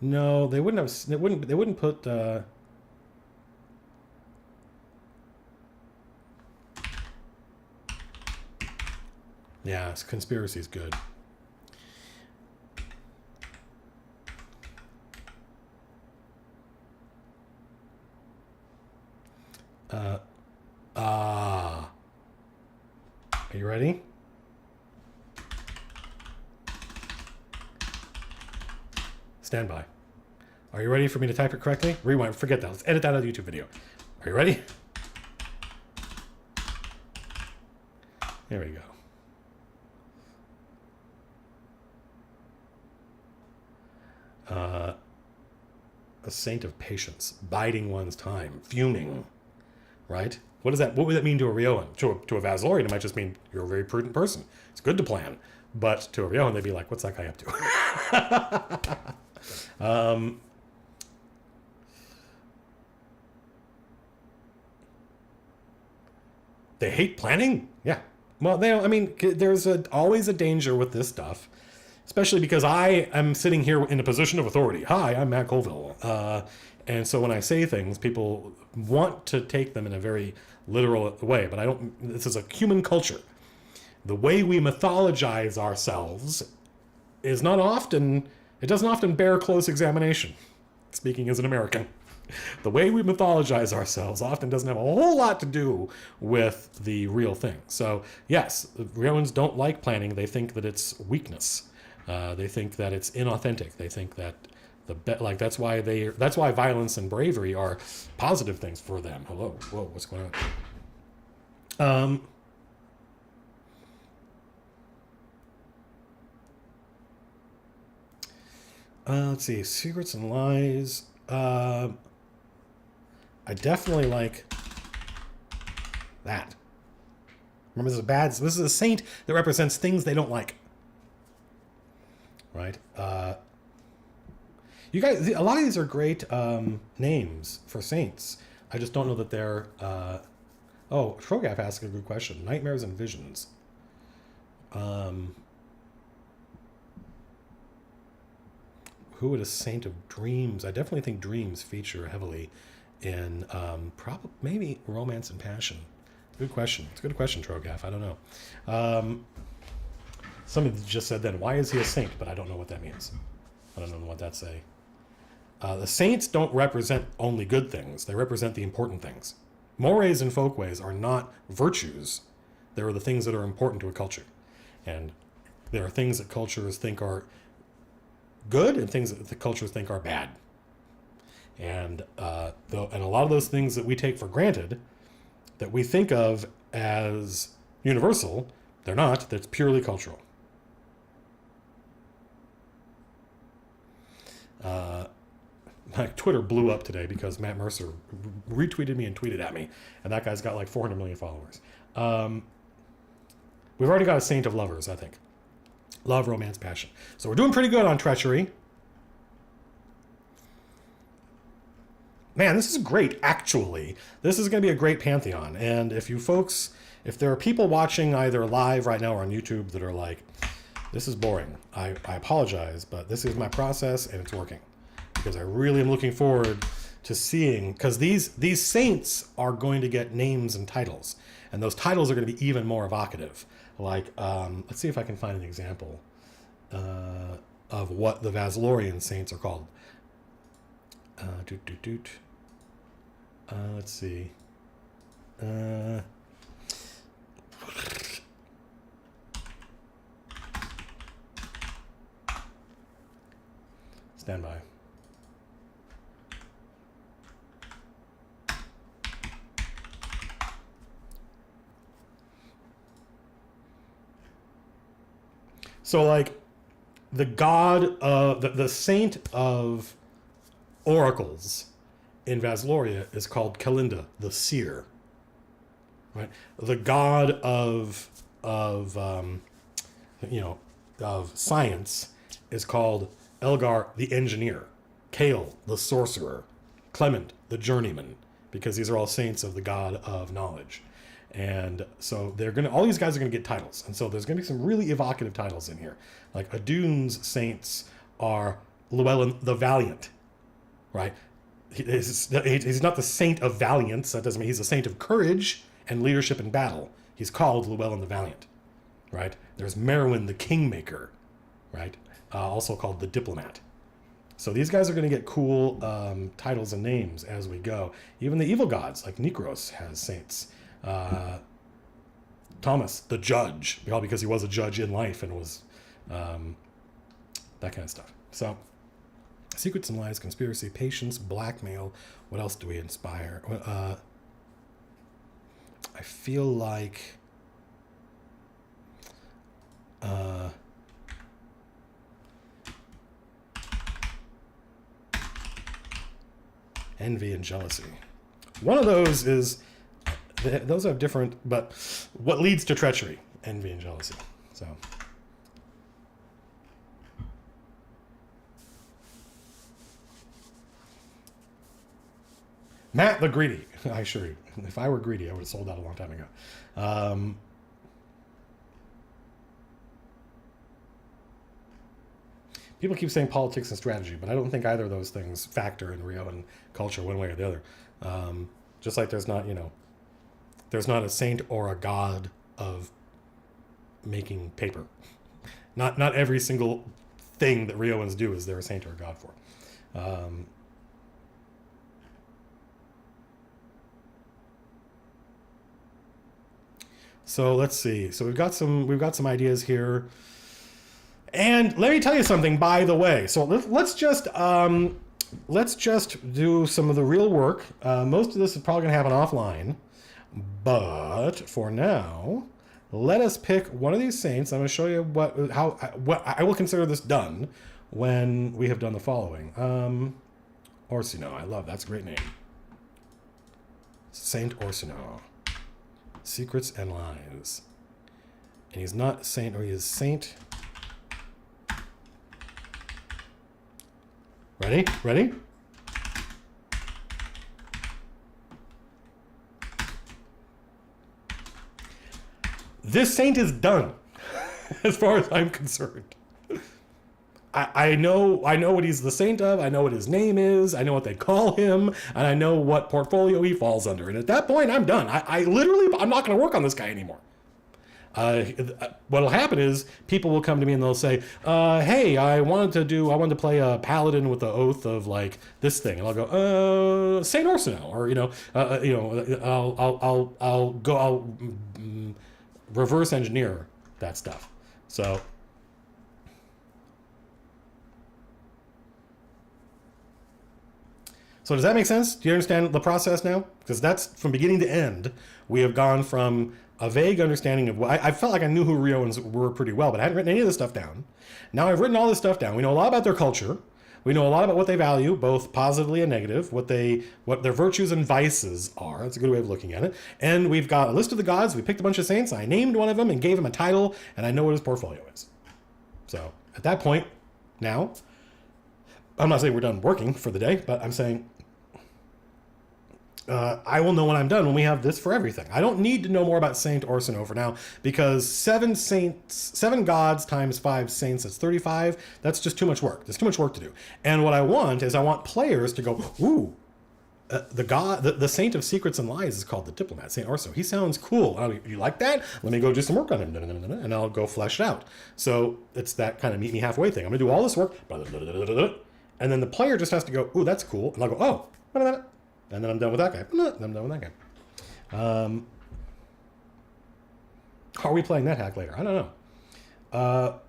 No, they wouldn't have. They wouldn't put. Yeah, conspiracy is good. Are you ready? Stand by. Are you ready for me to type it correctly? Rewind. Forget that. Let's edit that out of the YouTube video. Are you ready? There we go. A saint of patience, biding one's time, fuming, right? What does that? What would that mean to a Rioan? To a Vaslorian, it might just mean you're a very prudent person. It's good to plan, but to a Rioan, they'd be like, "What's that guy up to?" They hate planning. Yeah. Well, I mean, there's always a danger with this stuff. Especially because I am sitting here in a position of authority. Hi, I'm Matt Colville. And so when I say things, people want to take them in a very literal way. But I don't. This is a human culture. The way we mythologize ourselves is not often. It doesn't often bear close examination. Speaking as an American. The way we mythologize ourselves often doesn't have a whole lot to do with the real thing. So, yes, Rioans don't like planning. They think that it's weakness. They think that it's inauthentic. They think that that's why violence and bravery are positive things for them. Hello, whoa, what's going on? Let's see, secrets and lies. I definitely like that. Remember, this is a saint that represents things they don't like. Right? You guys, a lot of these are great names for saints. I just don't know that they're... oh, Trogaf asked a good question. Nightmares and visions. Who would a saint of dreams? I definitely think dreams feature heavily in probably maybe romance and passion. Good question. It's a good question, Trogaf. I don't know. Somebody just said then, why is he a saint? But I don't know what that means. I don't know what that say. The saints don't represent only good things. They represent the important things. Mores and folkways are not virtues. They are the things that are important to a culture. And there are things that cultures think are good and things that the cultures think are bad. And a lot of those things that we take for granted, that we think of as universal, they're not. That's purely cultural. My Twitter blew up today because Matt Mercer retweeted me and tweeted at me, and that guy's got like 400 million followers. We've already got a saint of lovers, I think. Love, romance, passion. So we're doing pretty good on treachery. Man, this is great, actually. This is going to be a great pantheon. And if there are people watching either live right now or on YouTube that are like, this is boring, I apologize, but this is my process and it's working. Because I really am looking forward to seeing, because these saints are going to get names and titles. And those titles are going to be even more evocative. Like, let's see if I can find an example of what the Vaslorian saints are called. Let's see. Stand by. So, like, the god, the saint of oracles in Vasloria is called Kalinda, the seer. Right? The god of science is called Elgar the engineer, Kale the sorcerer, Clement the journeyman, because these are all saints of the god of knowledge. And so all these guys are gonna get titles, and so there's gonna be some really evocative titles in here. Like Adun's saints are Llewellyn the Valiant, right? He's not the saint of valiance. That doesn't mean he's a saint of courage and leadership in battle. He's called Llewellyn the Valiant, right? There's Merwin the Kingmaker, right? Also called the Diplomat. So these guys are going to get cool titles and names as we go. Even the evil gods, like Nikros, has saints. Thomas, the Judge, all because he was a judge in life and was that kind of stuff. So secrets and lies, conspiracy, patience, blackmail. What else do we inspire? I feel like envy and jealousy. One of those is, those are different, but what leads to treachery? Envy and jealousy. So Matt the Greedy. I assure you, if I were greedy, I would have sold out a long time ago. People keep saying politics and strategy, but I don't think either of those things factor in Riojan culture one way or the other. Just like there's not a saint or a god of making paper. Not every single thing that Riojans do is there a saint or a god for. So let's see. So we've got some ideas here. And let me tell you something, by the way. So let's just do some of the real work. Most of this is probably going to happen offline. But for now, let us pick one of these saints. I'm going to show you what I will consider this done when we have done the following. Orsino, I love, that's a great name. Saint Orsino. Secrets and lies. And he's not saint, or he is saint. Ready? This saint is done, as far as I'm concerned. I know what he's the saint of, I know what his name is, I know what they call him, and I know what portfolio he falls under. And at that point, I'm done. I'm not going to work on this guy anymore. What'll happen is people will come to me and they'll say, hey, I wanted to play a paladin with the oath of like this thing. And I'll go, Saint Orsino, or, I'll reverse engineer that stuff. So does that make sense? Do you understand the process now? Because that's from beginning to end. We have gone from a vague understanding of I felt like I knew who Riojans were pretty well, but I hadn't written any of this stuff down. Now I've written all this stuff down. We know a lot about their culture. We know a lot about what they value, both positively and negative, what their virtues and vices are. That's a good way of looking at it. And we've got a list of the gods. We picked a bunch of saints. I named one of them and gave him a title, and I know what his portfolio is. So at that point, now, I'm not saying we're done working for the day, but I'm saying I will know when I'm done when we have this for everything. I don't need to know more about Saint Orsino for now, because 7 gods times 5 saints, that's 35. That's just too much work. There's too much work to do. And what I want is players to go, ooh, the saint of secrets and lies is called the Diplomat, Saint Orsino. He sounds cool. You like that? Let me go do some work on him, and I'll go flesh it out. So it's that kind of meet me halfway thing. I'm going to do all this work, and then the player just has to go, ooh, that's cool. And I'll go, oh, and then I'm done with that guy. I'm done with that guy. Are we playing that hack later? I don't know.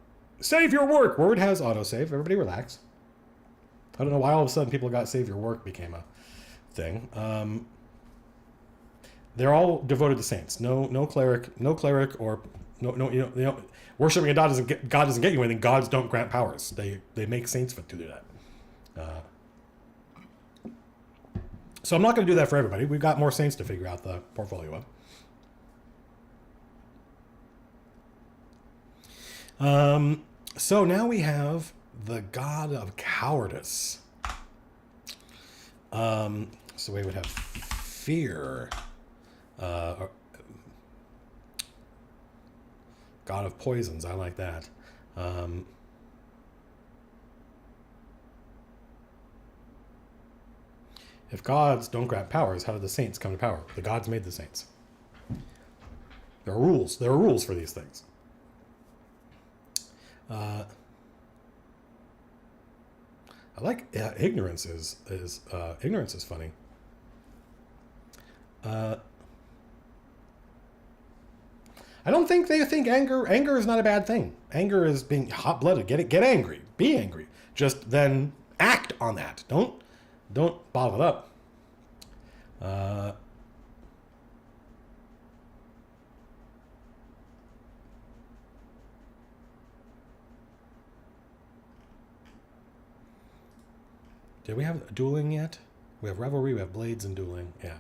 Save your work. Word has autosave. Everybody relax. I don't know why all of a sudden people got save your work became a thing. They're all devoted to saints. No cleric, or no. Worshiping a god doesn't get you anything. Gods don't grant powers. They make saints to do that. So I'm not going to do that for everybody. We've got more saints to figure out the portfolio of. So now we have the god of cowardice. So we would have fear. God of poisons. I like that. If gods don't grant powers, how did the saints come to power? The gods made the saints. There are rules. There are rules for these things. I like ignorance is ignorance is funny. I don't think they think anger is not a bad thing. Anger is being hot-blooded. Get angry. Be angry. Just then act on that. Don't bottle it up. Did we have dueling yet? We have revelry, we have blades and dueling. Yeah.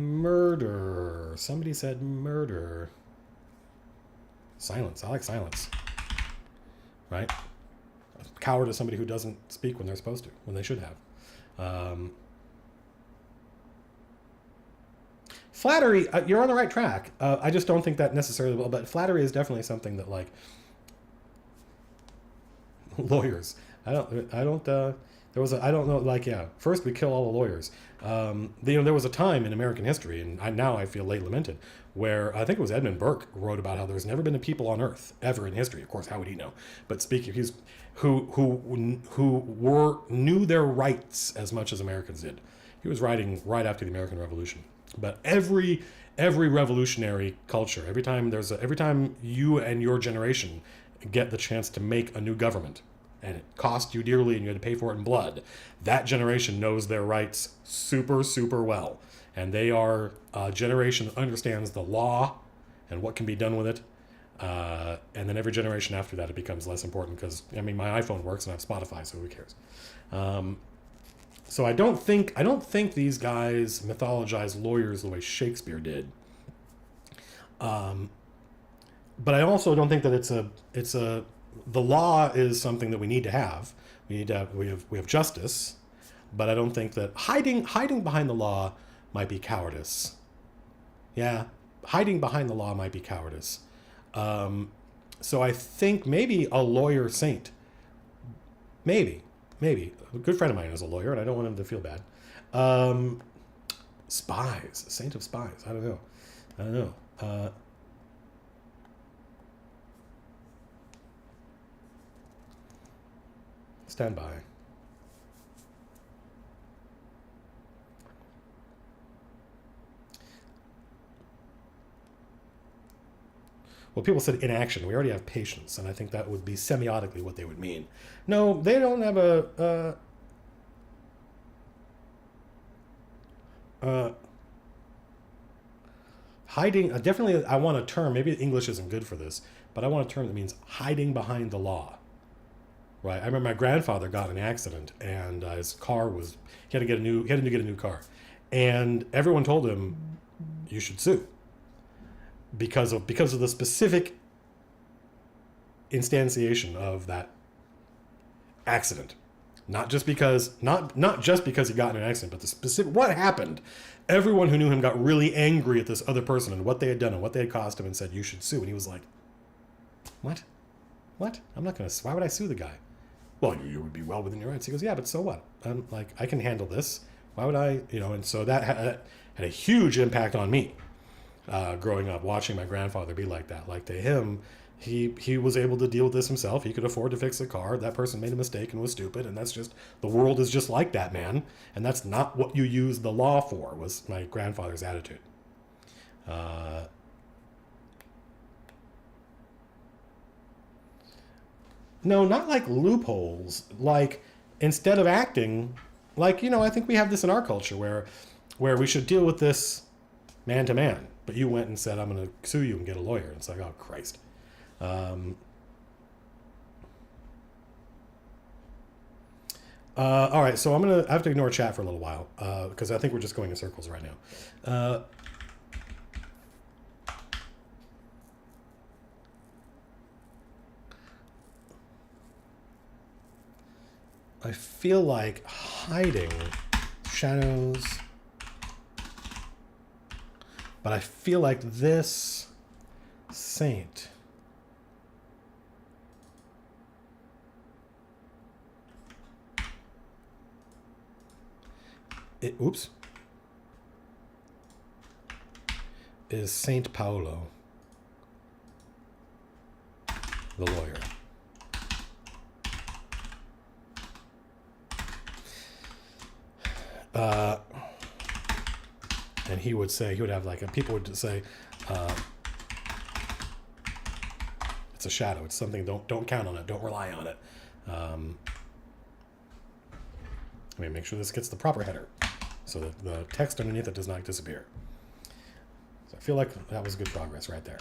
Murder. Somebody said murder. Silence. I like silence. Right? A coward is somebody who doesn't speak when they're supposed to, when they should have. Flattery, you're on the right track. I just don't think that necessarily will, but flattery is definitely something that, like, lawyers. I don't know, like, yeah, first we kill all the lawyers. There was a time in American history, and now I feel late lamented, where I think it was Edmund Burke wrote about how there's never been a people on Earth ever in history. Of course, how would he know? But speaking, who knew their rights as much as Americans did. He was writing right after the American Revolution. But every revolutionary culture, every time you and your generation get the chance to make a new government, and it cost you dearly and you had to pay for it in blood, that generation knows their rights super, super well. And they are a generation that understands the law and what can be done with it. And then every generation after that, it becomes less important because, I mean, my iPhone works and I have Spotify, so who cares? So I don't think these guys mythologize lawyers the way Shakespeare did. But I also don't think that the law is something that we need to have. We have justice, but I don't think that hiding behind the law might be cowardice. Yeah, hiding behind the law might be cowardice. So I think maybe a lawyer saint. Maybe. A good friend of mine is a lawyer, and I don't want him to feel bad. Spies. A saint of spies. I don't know. Stand by. Well, people said inaction. We already have patience, and I think that would be semiotically what they would mean. No, they don't have hiding. Definitely, I want a term. Maybe English isn't good for this, but I want a term that means hiding behind the law. Right. I remember my grandfather got in an accident, and his car was he had to get a new car, and everyone told him, "You should sue." Because of the specific instantiation of that accident, not just because he got in an accident, but the specific what happened. Everyone who knew him got really angry at this other person and what they had done and what they had cost him, and said, "You should sue." And he was like, "What? I'm not gonna. Why would I sue the guy?" Well, you would be well within your rights. He goes, "Yeah, but so what? I'm like, I can handle this. Why would I? And so that had a huge impact on me. Growing up, watching my grandfather be like that. Like, to him, he was able to deal with this himself. He could afford to fix a car. That person made a mistake and was stupid, and that's just, the world is just like that, man. And that's not what you use the law for, was my grandfather's attitude. No, not like loopholes. Like, instead of acting, like, I think we have this in our culture where we should deal with this man to man. But you went and said, "I'm going to sue you and get a lawyer." It's like, oh, Christ. All right, so I have to ignore chat for a little while because I think we're just going in circles right now. I feel like hiding shadows, but I feel like this saint is Saint Paolo, the lawyer. And he would have like, people would say, it's a shadow. It's something. Don't count on it. Don't rely on it. Make sure this gets the proper header, so that the text underneath it does not disappear. So I feel like that was good progress right there.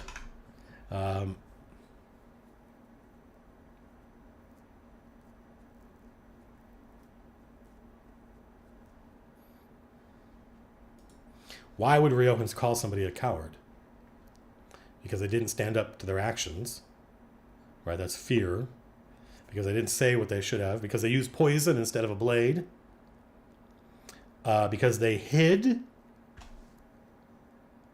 Why would Riohans call somebody a coward? Because they didn't stand up to their actions, right? That's fear. Because they didn't say what they should have. Because they used poison instead of a blade. Because they hid,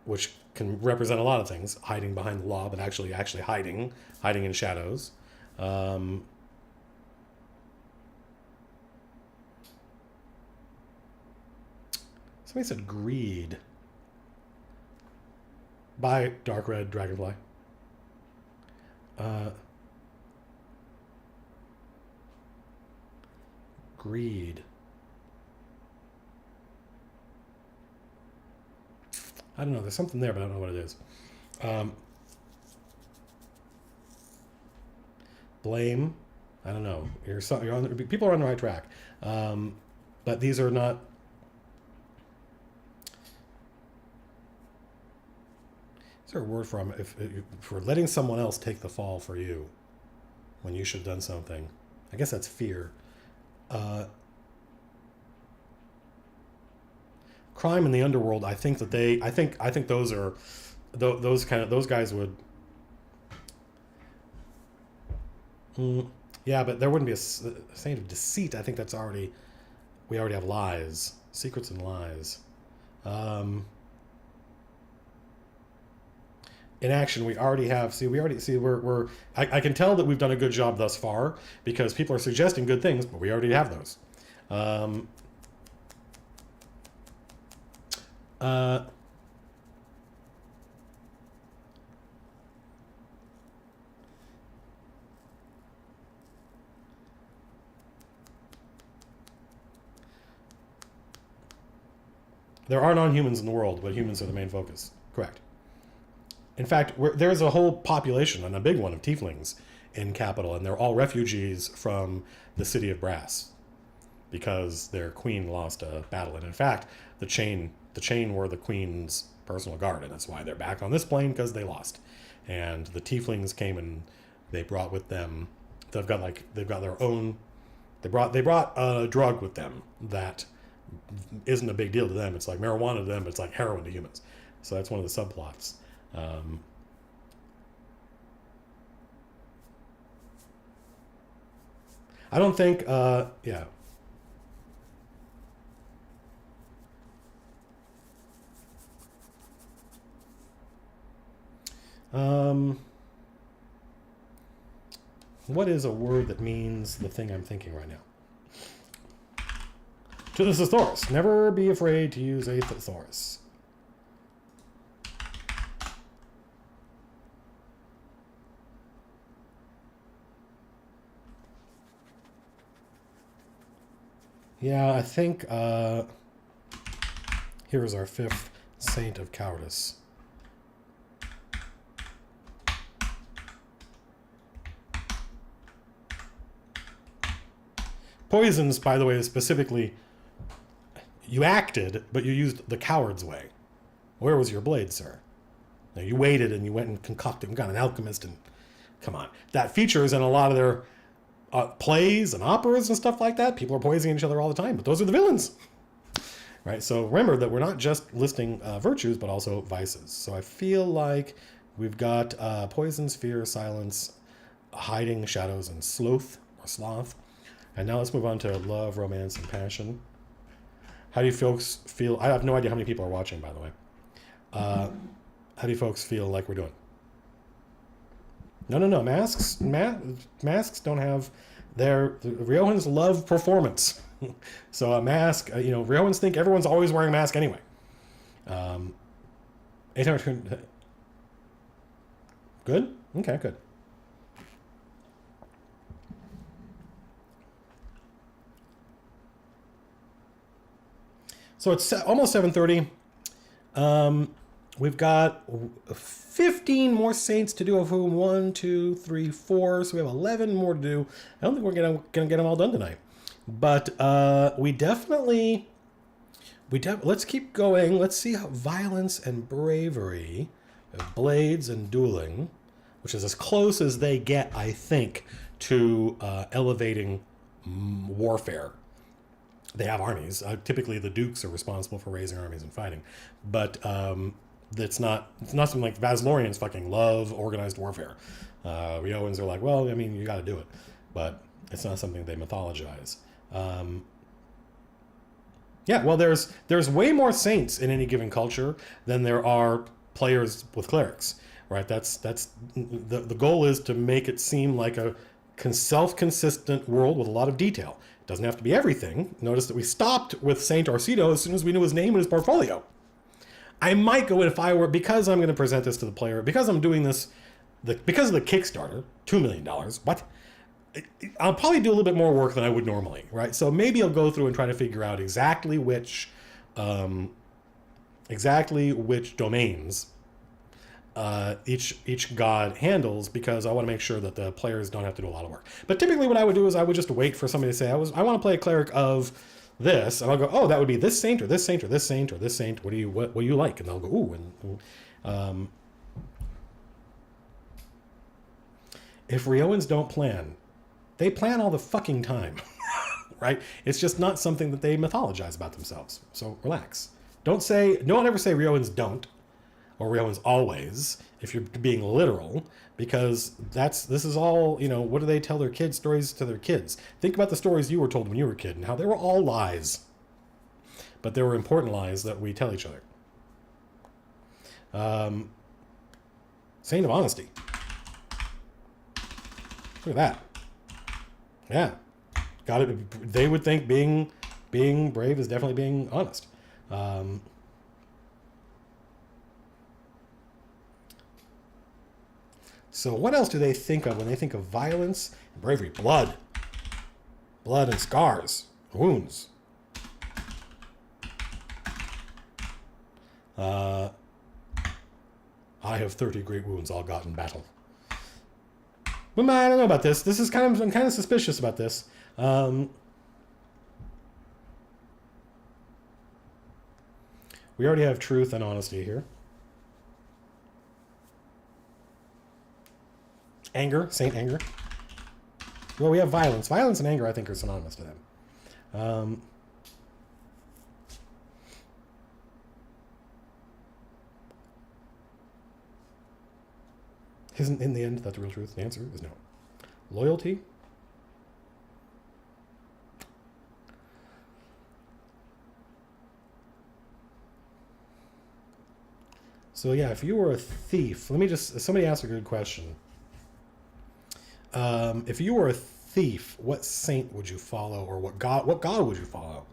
which can represent a lot of things, hiding behind the law, but actually hiding in shadows. Somebody said greed. By Dark Red Dragonfly. Greed. I don't know. There's something there, but I don't know what it is. Blame. I don't know. People are on the right track. But these are not... Is there a word for them? For letting someone else take the fall for you when you should have done something. I guess that's fear. Crime in the underworld. I think those are those guys would. Yeah, but there wouldn't be a saint of deceit. I think we already have lies, secrets and lies. In action, we already have. I can tell that we've done a good job thus far because people are suggesting good things, but we already have those. There are non-humans in the world, but humans are the main focus. Correct. In fact, there's a whole population, and a big one, of tieflings in Capital, and they're all refugees from the City of Brass because their queen lost a battle. And in fact, the chain were the queen's personal guard, and that's why they're back on this plane, because they lost. And the tieflings came and they brought with them. They've got their own. They brought a drug with them that isn't a big deal to them. It's like marijuana to them, but it's like heroin to humans. So that's one of the subplots. I don't think, yeah. What is a word that means the thing I'm thinking right now? To the thesaurus. Never be afraid to use a thesaurus. Yeah, I think here's our fifth saint of cowardice. Poisons, by the way, is specifically, you acted, but you used the coward's way. Where was your blade, sir? Now, you waited and you went and concocted and got an alchemist, and come on. That features in a lot of their plays and operas and stuff like that. People are poisoning each other all the time, but those are the villains. Right? So remember that we're not just listing virtues, but also vices. So I feel like we've got poisons, fear, silence, hiding, shadows, and sloth or sloth. And now let's move on to love, romance, and passion. How do you folks feel? I have no idea how many people are watching, by the way. How do you folks feel like we're doing? No. Masks don't have their... Riohans love performance. So a mask, Riohans think everyone's always wearing a mask anyway. Good? Okay, good. So it's almost 7:30. We've got 15 more saints to do, of whom 1, 2, 3, 4. So we have 11 more to do. I don't think we're gonna get them all done tonight. But let's keep going. Let's see how violence and bravery, blades and dueling, which is as close as they get, I think, to elevating warfare. They have armies. Typically, the dukes are responsible for raising armies and fighting, but it's not something like Vaslorians fucking love organized warfare. Riohans are like, well, I mean, you got to do it, but it's not something they mythologize. There's way more saints in any given culture than there are players with clerics, right? That's the goal is to make it seem like a self-consistent world with a lot of detail. It doesn't have to be everything. Notice that we stopped with Saint Arcedo as soon as we knew his name and his portfolio. I might go in if I were, because I'm going to present this to the player, because I'm doing this, because of the Kickstarter, $2 million, what? I'll probably do a little bit more work than I would normally, right? So maybe I'll go through and try to figure out exactly which domains each god handles, because I want to make sure that the players don't have to do a lot of work. But typically what I would do is I would just wait for somebody to say, I want to play a cleric of this, and I'll go, oh, that would be this saint or this saint or this saint or this saint. What do you like? And they'll go, ooh, and if Riohans don't plan, they plan all the fucking time, right? It's just not something that they mythologize about themselves. So relax. Don't ever say Riohans don't, or Riohans always, if you're being literal, because this is all, what do they tell their kids? Stories to their kids. Think about the stories you were told when you were a kid and how they were all lies. But there were important lies that we tell each other. Saint of Honesty. Look at that. Yeah. Got it. They would think being brave is definitely being honest. So what else do they think of when they think of violence and bravery? Blood. Blood and scars. Wounds. I have 30 great wounds all got in battle. But I don't know about this. I'm kind of suspicious about this. We already have truth and honesty here. Anger, Saint Anger. Well, we have violence. Violence and anger, I think, are synonymous to them. Isn't in the end that the real truth? The answer is no. Loyalty. So yeah, if you were a thief, somebody asked a good question. If you were a thief, what saint would you follow, or what god would you follow?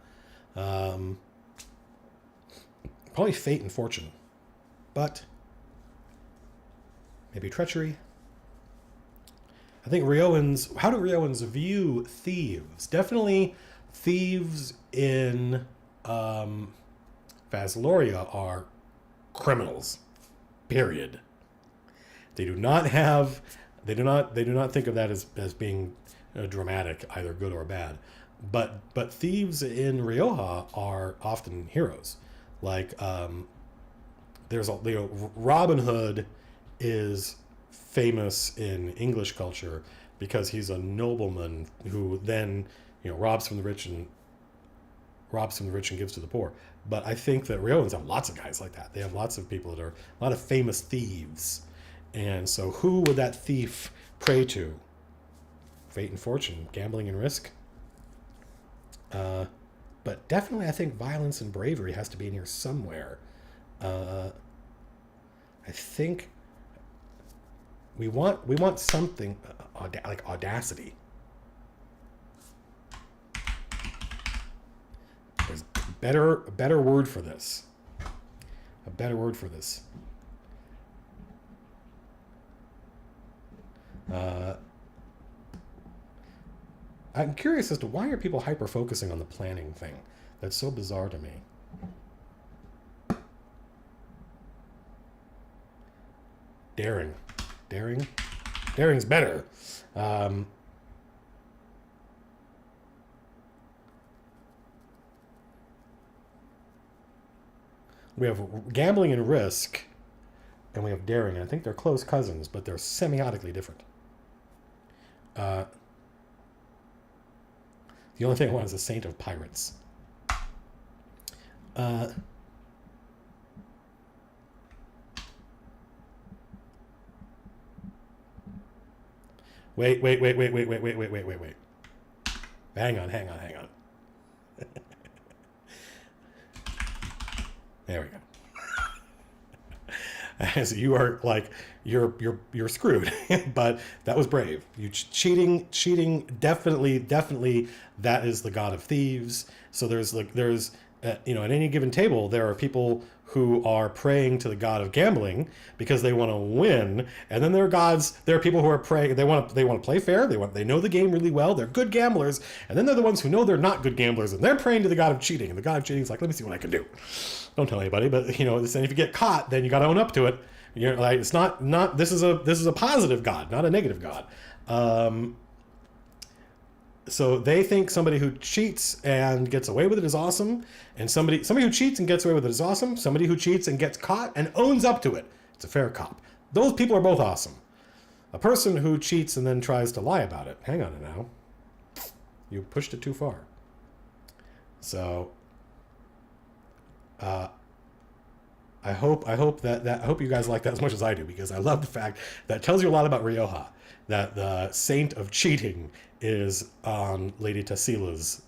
Probably fate and fortune, but maybe treachery. I think how do Riohans view thieves? Definitely thieves in Vasloria are criminals. Period. They do not think of that as being dramatic, either good or bad. But thieves in Rioja are often heroes. Like Robin Hood is famous in English culture because he's a nobleman who then robs from the rich and gives to the poor. But I think that Riohans have lots of guys like that. They have lots of people that are a lot of famous thieves. And so who would that thief pray to? Fate and fortune, gambling and risk. But definitely, I think violence and bravery has to be in here somewhere. Uh, I think we want something like audacity. There's a better word for this. A better word for this. I'm curious as to why are people hyper focusing on the planning thing. That's so bizarre to me. Daring. Daring's better. We have gambling and risk, and we have daring. And I think they're close cousins, but they're semiotically different. The only thing I want is a saint of pirates. Wait. Hang on. There we go. So you are like you're screwed, but that was brave. You cheating, definitely that is the god of thieves. So there's at any given table there are people who are praying to the god of gambling because they want to win, and then there are people who are praying they want to play fair. They know the game really well. They're good gamblers, and then they're the ones who know they're not good gamblers, and they're praying to the god of cheating. And the god of cheating is like, let me see what I can do. Don't tell anybody, but if you get caught, then you got to own up to it. It's not. This is a positive god, not a negative god. So they think somebody who cheats and gets away with it is awesome, and somebody who cheats and gets away with it is awesome. Somebody who cheats and gets caught and owns up to it, it's a fair cop. Those people are both awesome. A person who cheats and then tries to lie about it, hang on now, you pushed it too far. So, I hope you guys like that as much as I do, because I love the fact that it tells you a lot about Rioja, that the saint of cheating is on Lady Tassila's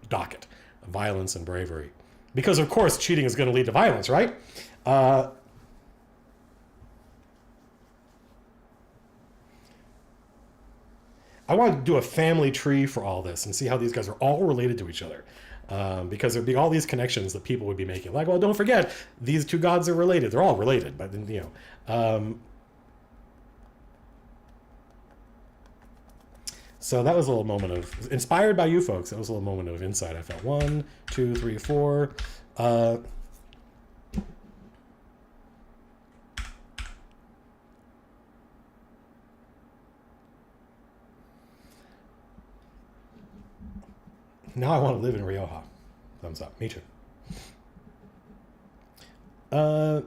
docket, violence and bravery. Because of course cheating is going to lead to violence, right? I want to do a family tree for all this and see how these guys are all related to each other. Because there'd be all these connections that people would be making. Like, well, don't forget, these two gods are related. They're all related, but so that was a little moment of, inspired by you folks, that was a little moment of insight. I felt 1, 2, 3, 4. Now I want to live in Rioja. Thumbs up. Me too. I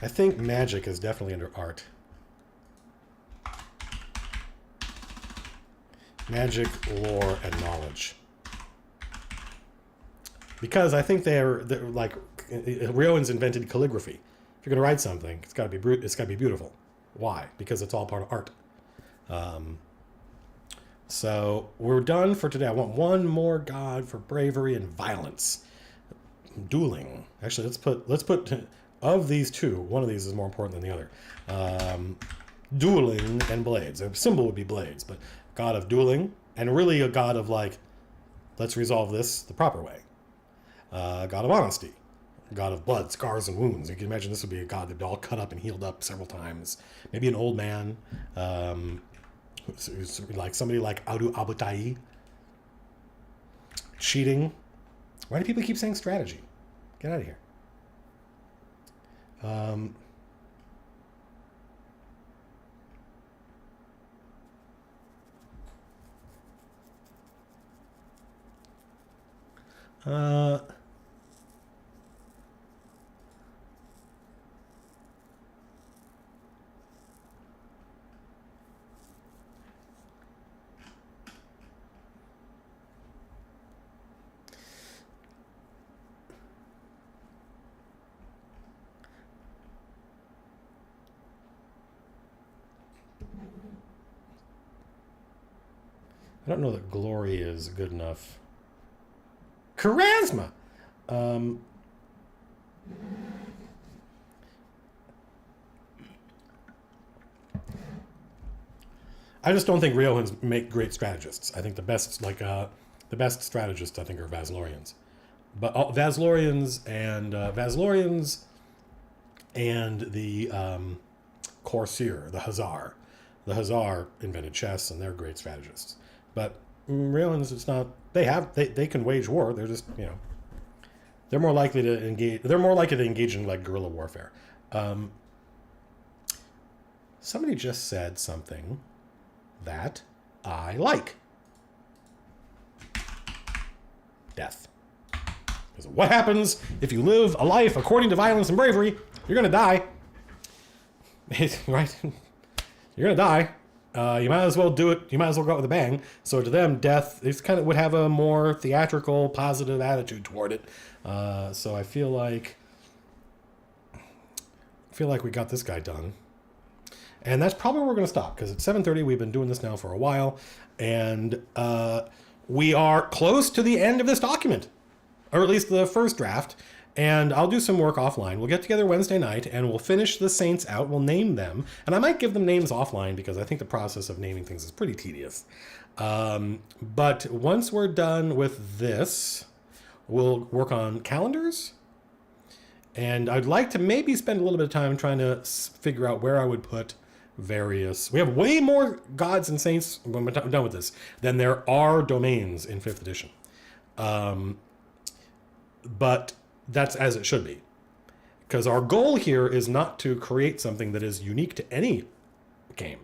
think magic is definitely under art. Magic, lore, and knowledge. Because I think they're like, Riojan's invented calligraphy. If you're going to write something, it's got to be beautiful. Why? Because it's all part of art. So we're done for today. I want one more god for bravery and violence. Dueling. Actually, let's put of these two, one of these is more important than the other. Dueling and blades. A symbol would be blades, but god of dueling, and really a god of like, let's resolve this the proper way. God of honesty. God of blood, scars, and wounds. You can imagine this would be a god that'd be all cut up and healed up several times. Maybe an old man. Like somebody like Audu Abutai. Cheating. Why do people keep saying strategy? Get out of here. I don't know that glory is good enough. Charisma. I just don't think Riohans make great strategists. I think the best strategists I think are Vaslorians, but Vaslorians and the Corsair, the Hazar. The Hazar invented chess, and they're great strategists. But Riohans, it's not. They can wage war. They're just they're more likely to engage. They're more likely to engage in like guerrilla warfare. Somebody just said something that I like. Death. Because what happens if you live a life according to violence and bravery? You're gonna die. Right? You're gonna die. You might as well do it. You might as well go out with a bang. So to them, death is kind of would have a more theatrical, positive attitude toward it. So I feel like we got this guy done. And that's probably where we're going to stop, because at 7:30 we've been doing this now for a while, and we are close to the end of this document, or at least the first draft. And I'll do some work offline. We'll get together Wednesday night, and we'll finish the saints out. We'll name them, and I might give them names offline because I think the process of naming things is pretty tedious. But once we're done with this, we'll work on calendars. And I'd like to maybe spend a little bit of time trying to figure out where I would put various. We have way more gods and saints when we're done with this than there are domains in 5th edition. But that's as it should be. Because our goal here is not to create something that is unique to any game.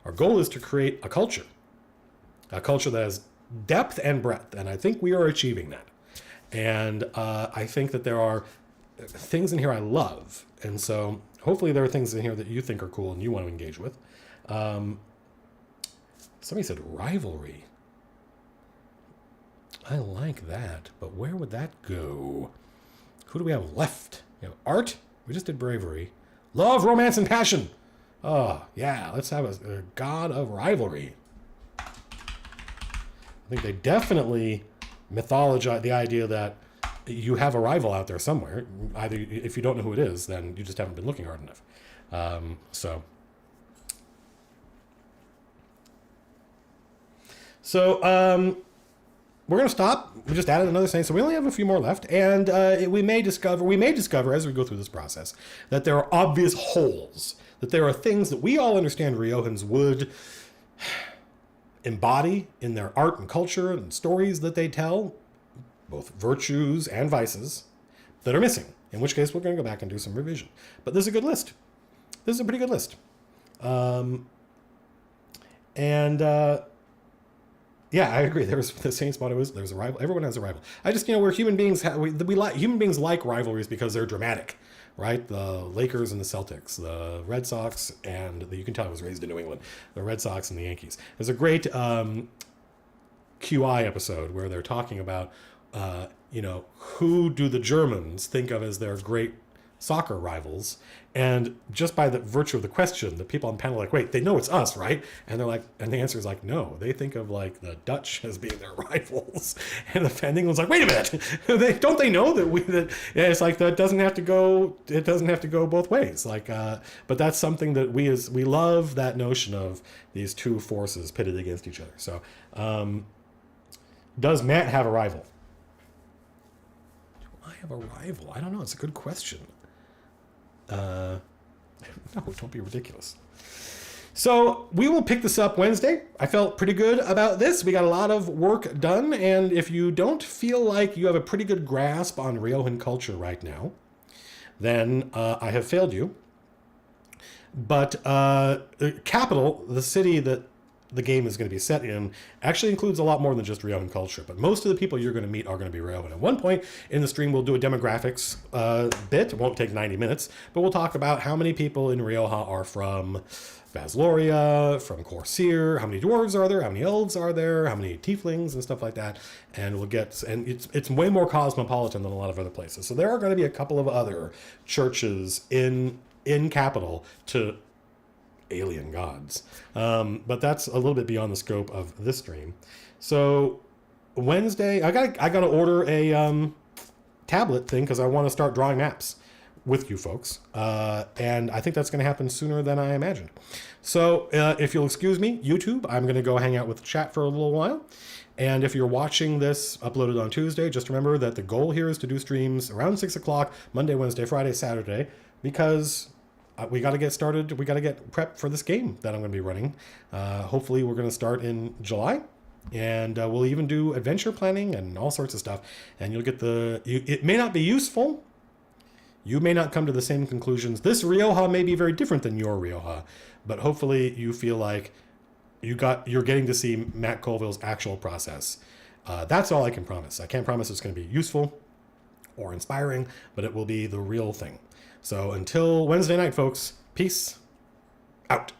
Our goal is to create a culture that has depth and breadth. And I think we are achieving that. And I think that there are things in here I love. And so hopefully there are things in here that you think are cool and you want to engage with. Somebody said rivalry. I like that, but where would that go? Who do we have left? We have art. We just did bravery. Love, romance, and passion. Oh, yeah, let's have a god of rivalry. I think they definitely mythologize the idea that you have a rival out there somewhere. Either if you don't know who it is, then you just haven't been looking hard enough. We're going to stop. We just added another saint, so we only have a few more left. And we may discover as we go through this process that there are obvious holes, that there are things that we all understand Riohans would embody in their art and culture and stories that they tell, both virtues and vices, that are missing. In which case, we're going to go back and do some revision. But this is a good list. This is a pretty good list. Yeah, I agree. There's the same spot. There's a rival. Everyone has a rival. I just, we're human beings. Human beings like rivalries because they're dramatic, right? The Lakers and the Celtics, the Red Sox, and you can tell I was raised in New England. The Red Sox and the Yankees. There's a great QI episode where they're talking about, who do the Germans think of as their great soccer rivals, and just by the virtue of the question, the people on the panel are like, wait, they know it's us, right? And they're like, and the answer is like, no, they think of like the Dutch as being their rivals. And the England's like, wait a minute, don't they know that it's like that doesn't have to go. It doesn't have to go both ways. Like, but that's something that we love, that notion of these two forces pitted against each other. So, does Matt have a rival? Do I have a rival? I don't know. It's a good question. No, don't be ridiculous. So we will pick this up Wednesday. I felt pretty good about this. We got a lot of work done. And if you don't feel like you have a pretty good grasp on Riohan culture right now, then I have failed you. But Capital, the city that the game is going to be set in, actually includes a lot more than just Riohan culture. But most of the people you're going to meet are going to be Riohan. At one point in the stream, we'll do a demographics bit. It won't take 90 minutes, but we'll talk about how many people in Rioha are from Vasloria, from Corsair, how many dwarves are there, how many elves are there, how many tieflings and stuff like that. And it's way more cosmopolitan than a lot of other places. So there are going to be a couple of other churches in Capital to alien gods. But that's a little bit beyond the scope of this stream. So Wednesday, I gotta order a tablet thing because I want to start drawing maps with you folks, and I think that's going to happen sooner than I imagined. So if you'll excuse me, YouTube, I'm going to go hang out with the chat for a little while. And if you're watching this uploaded on Tuesday, just remember that the goal here is to do streams around 6 o'clock, Monday, Wednesday, Friday, Saturday, because we got to get started. We got to get prepped for this game that I'm going to be running. Hopefully we're going to start in July. And we'll even do adventure planning and all sorts of stuff. And you'll get it may not be useful. You may not come to the same conclusions. This Rioja may be very different than your Rioja. But hopefully you feel like you're getting to see Matt Colville's actual process. That's all I can promise. I can't promise it's going to be useful or inspiring, but it will be the real thing. So until Wednesday night, folks, peace out.